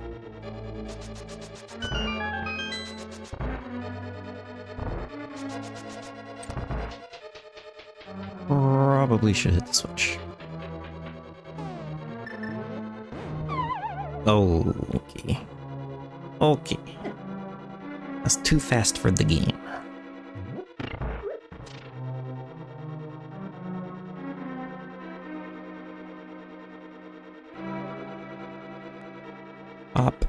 Probably should hit the switch. Oh, okay. Okay. That's too fast for the game. Up.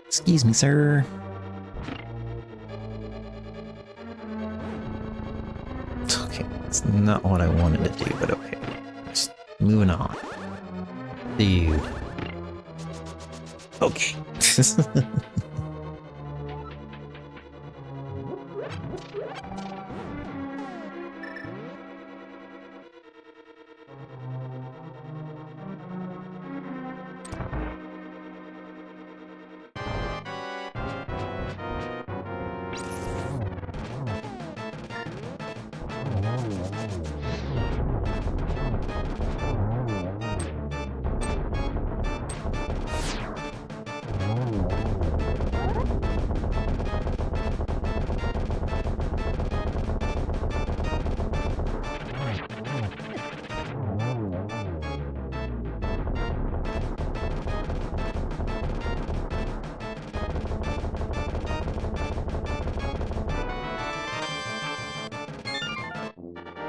Excuse me, sir. Okay, it's not what I wanted to do, but okay. Just moving on. Dude. Okay.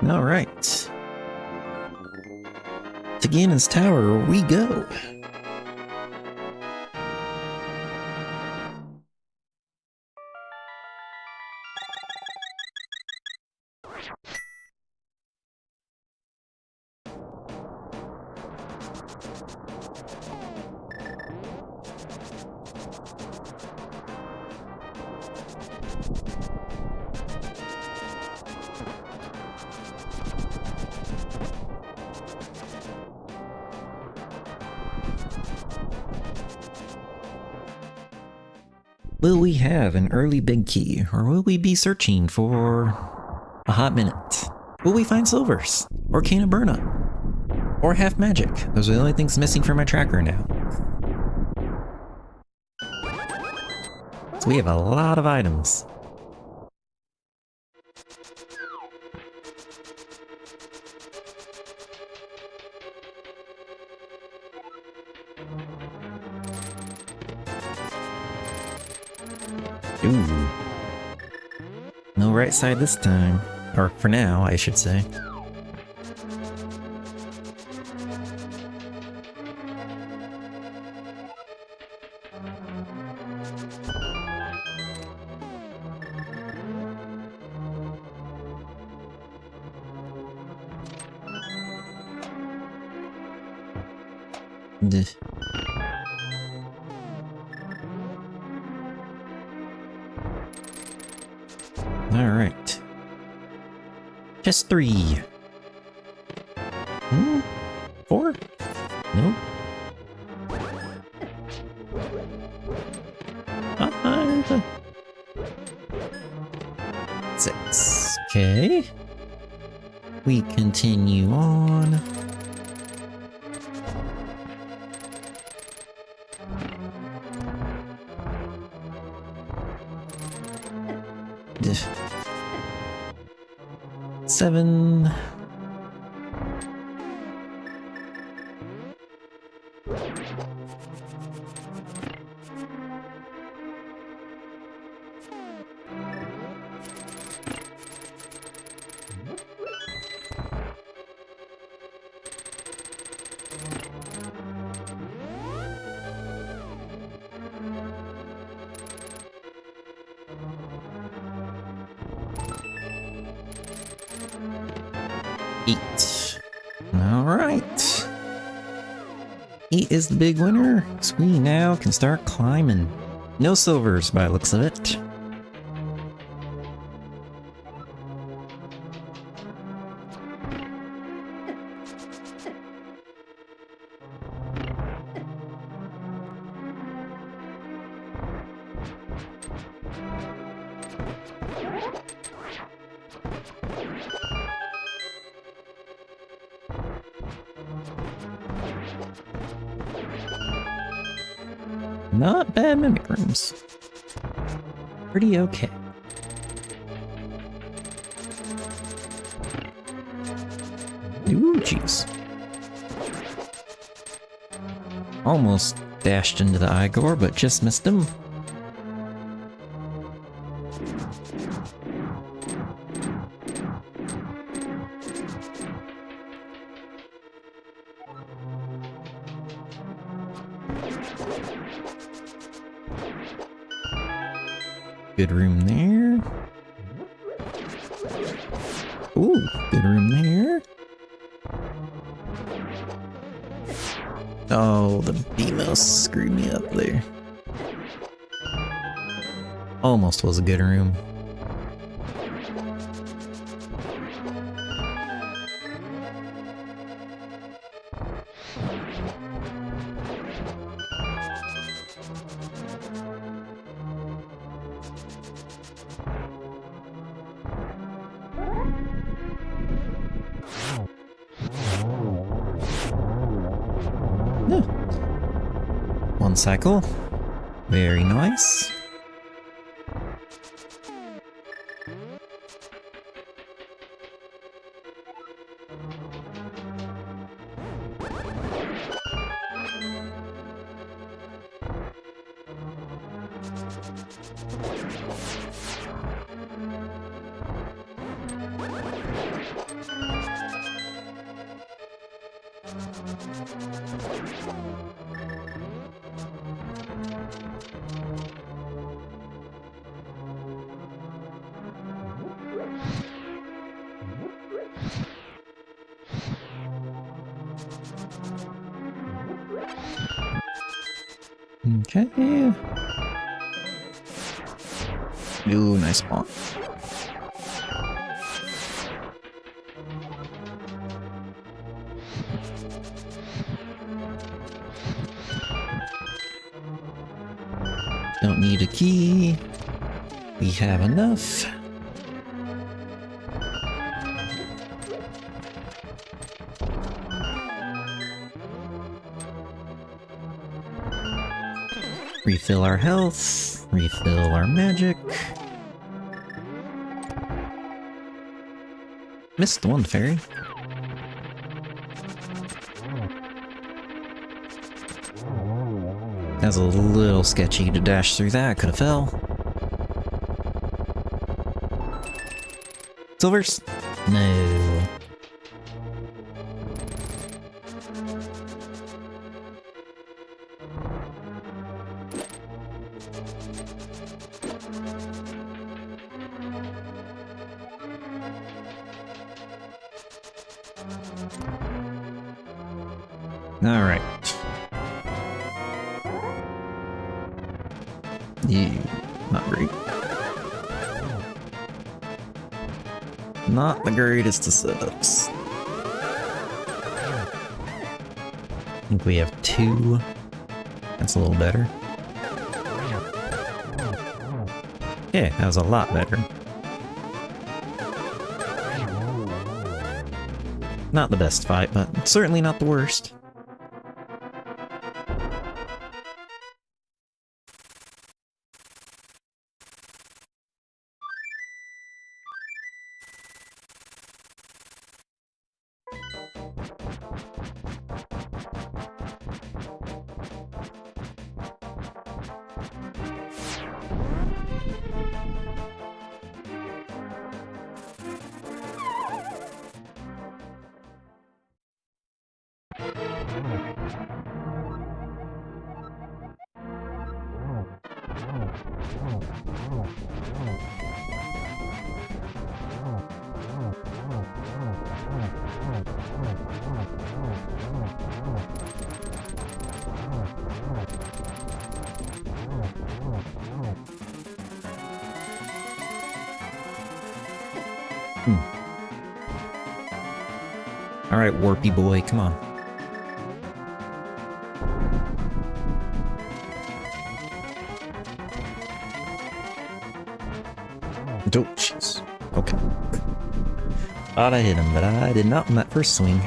Alright. To Ganon's Tower we go. Will we have an early big key, or will we be searching for a hot minute? Will we find silvers, or can of burn up, or half magic? Those are the only things missing from my tracker now. So we have a lot of items. Ooh. No right side this time. Or for now, I should say. Duh. Alright. Just 3. 4? Nope. 5. 6. Okay. We continue on. Duh. 7. Alright. 8 is the big winner, so we now can start climbing. No silvers by the looks of it. Not bad mimic rooms. Pretty okay. Ooh, jeez. Almost dashed into the Igor, but just missed him. Good room there. Ooh, good room there. Oh, the B-mouse screwed me up there. Almost was a good room. One cycle. Very nice. Okay. Ooh, nice spawn. Don't need a key. We have enough. Refill our health, refill our magic. Missed one fairy. That was a little sketchy to dash through that, could have fell. Silvers? No. Alright. Yeah, not great. Not the greatest of setups. I think we have 2. That's a little better. Yeah, that was a lot better. Not the best fight, but certainly not the worst. Alright, Warpy boy, come on. Oh, jeez. Okay. Thought I hit him, but I did not in that first swing.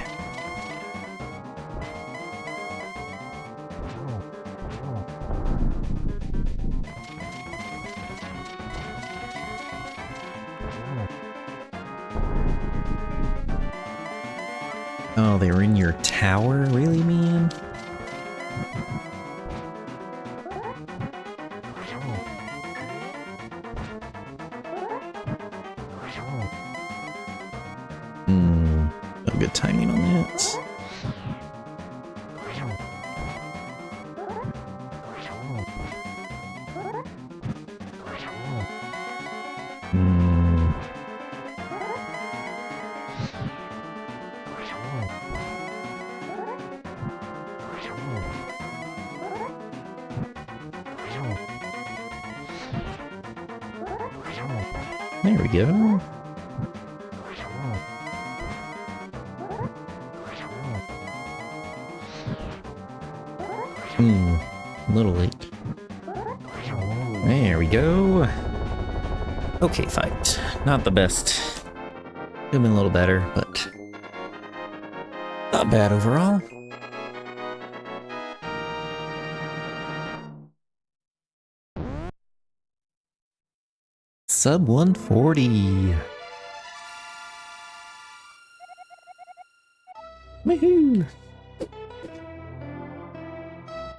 Oh, they were in your tower? Really, man? No good timing on that. There we go. A little late. There we go. Okay, fight. Not the best. Could have been a little better, but not bad overall. Sub 140. Woohoo!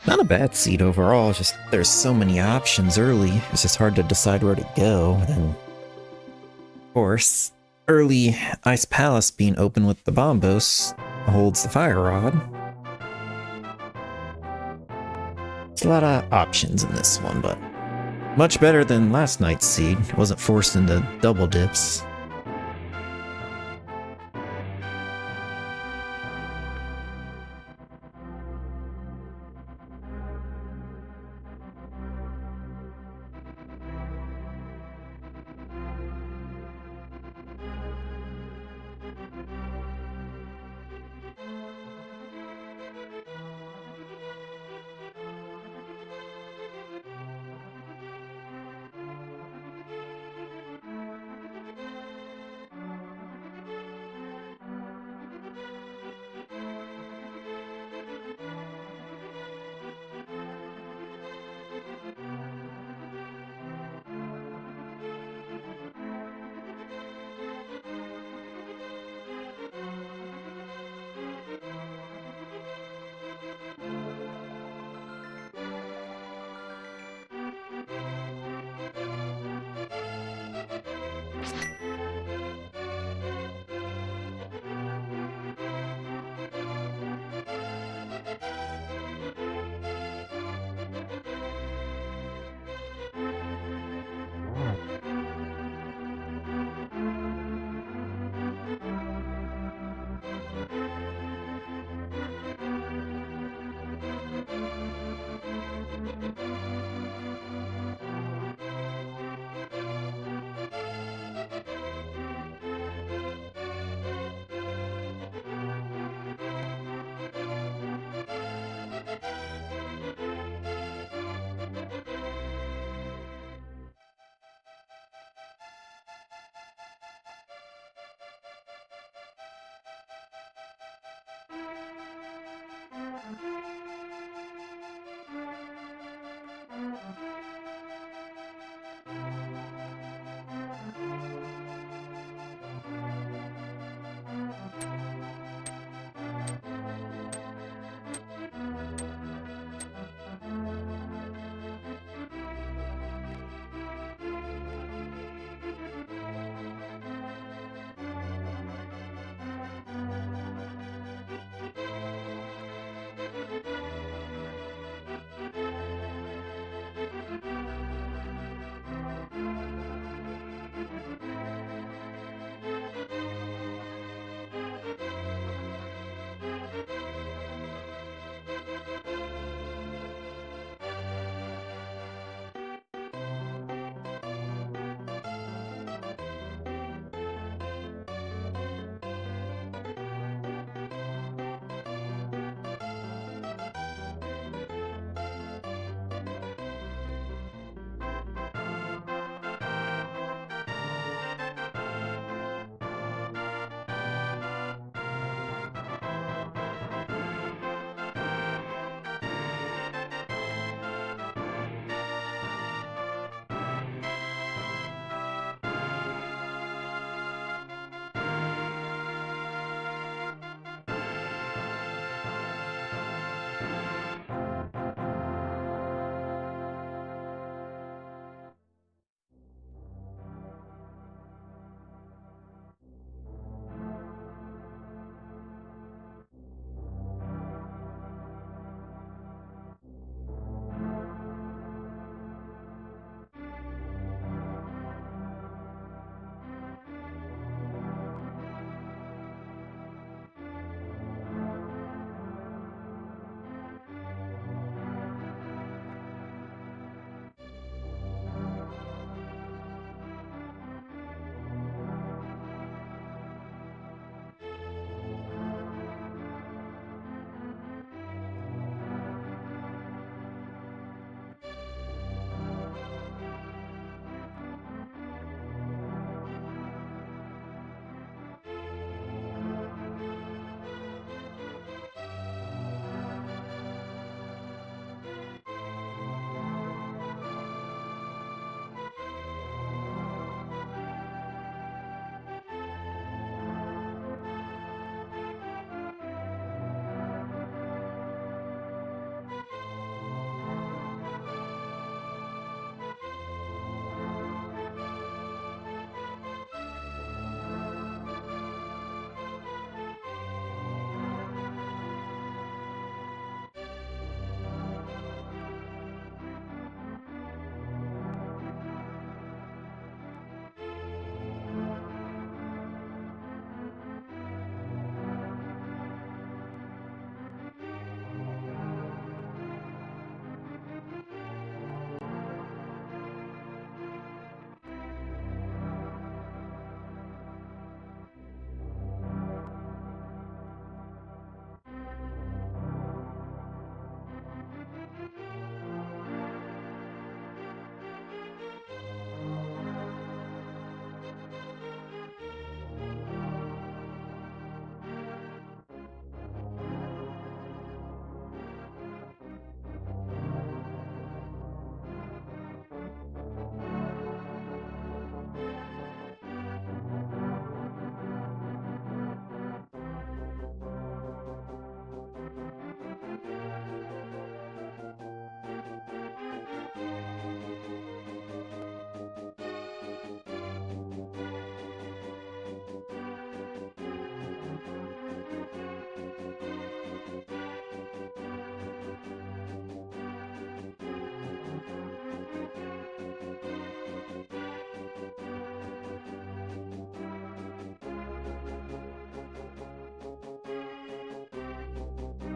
Not a bad seed overall, it's just there's so many options early. It's just hard to decide where to go. And then, of course, early Ice Palace being open with the Bombos holds the fire rod. There's a lot of options in this one, but much better than last night's seed. It wasn't forced into double dips.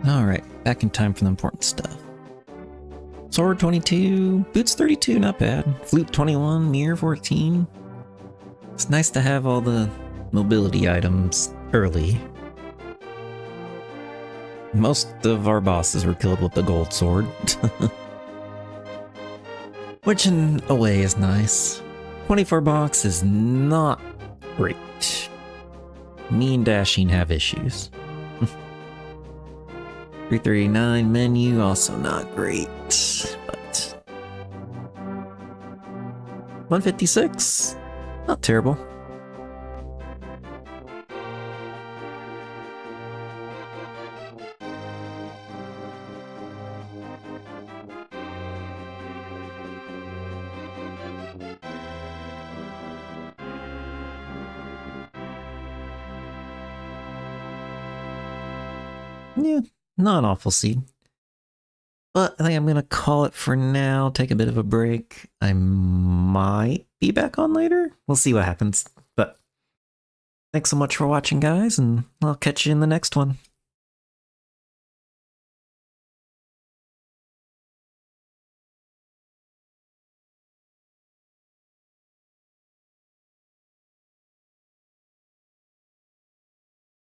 Alright, back in time for the important stuff. Sword 22, boots 32, not bad. Flute 21, mirror 14. It's nice to have all the mobility items early. Most of our bosses were killed with the gold sword. Which in a way is nice. 24 box is not great. Me and Dashing have issues. 339 menu, also not great, but 156, not terrible. Yeah, not an awful seed. But I think I'm going to call it for now, take a bit of a break. I might be back on later. We'll see what happens. But thanks so much for watching, guys, and I'll catch you in the next one.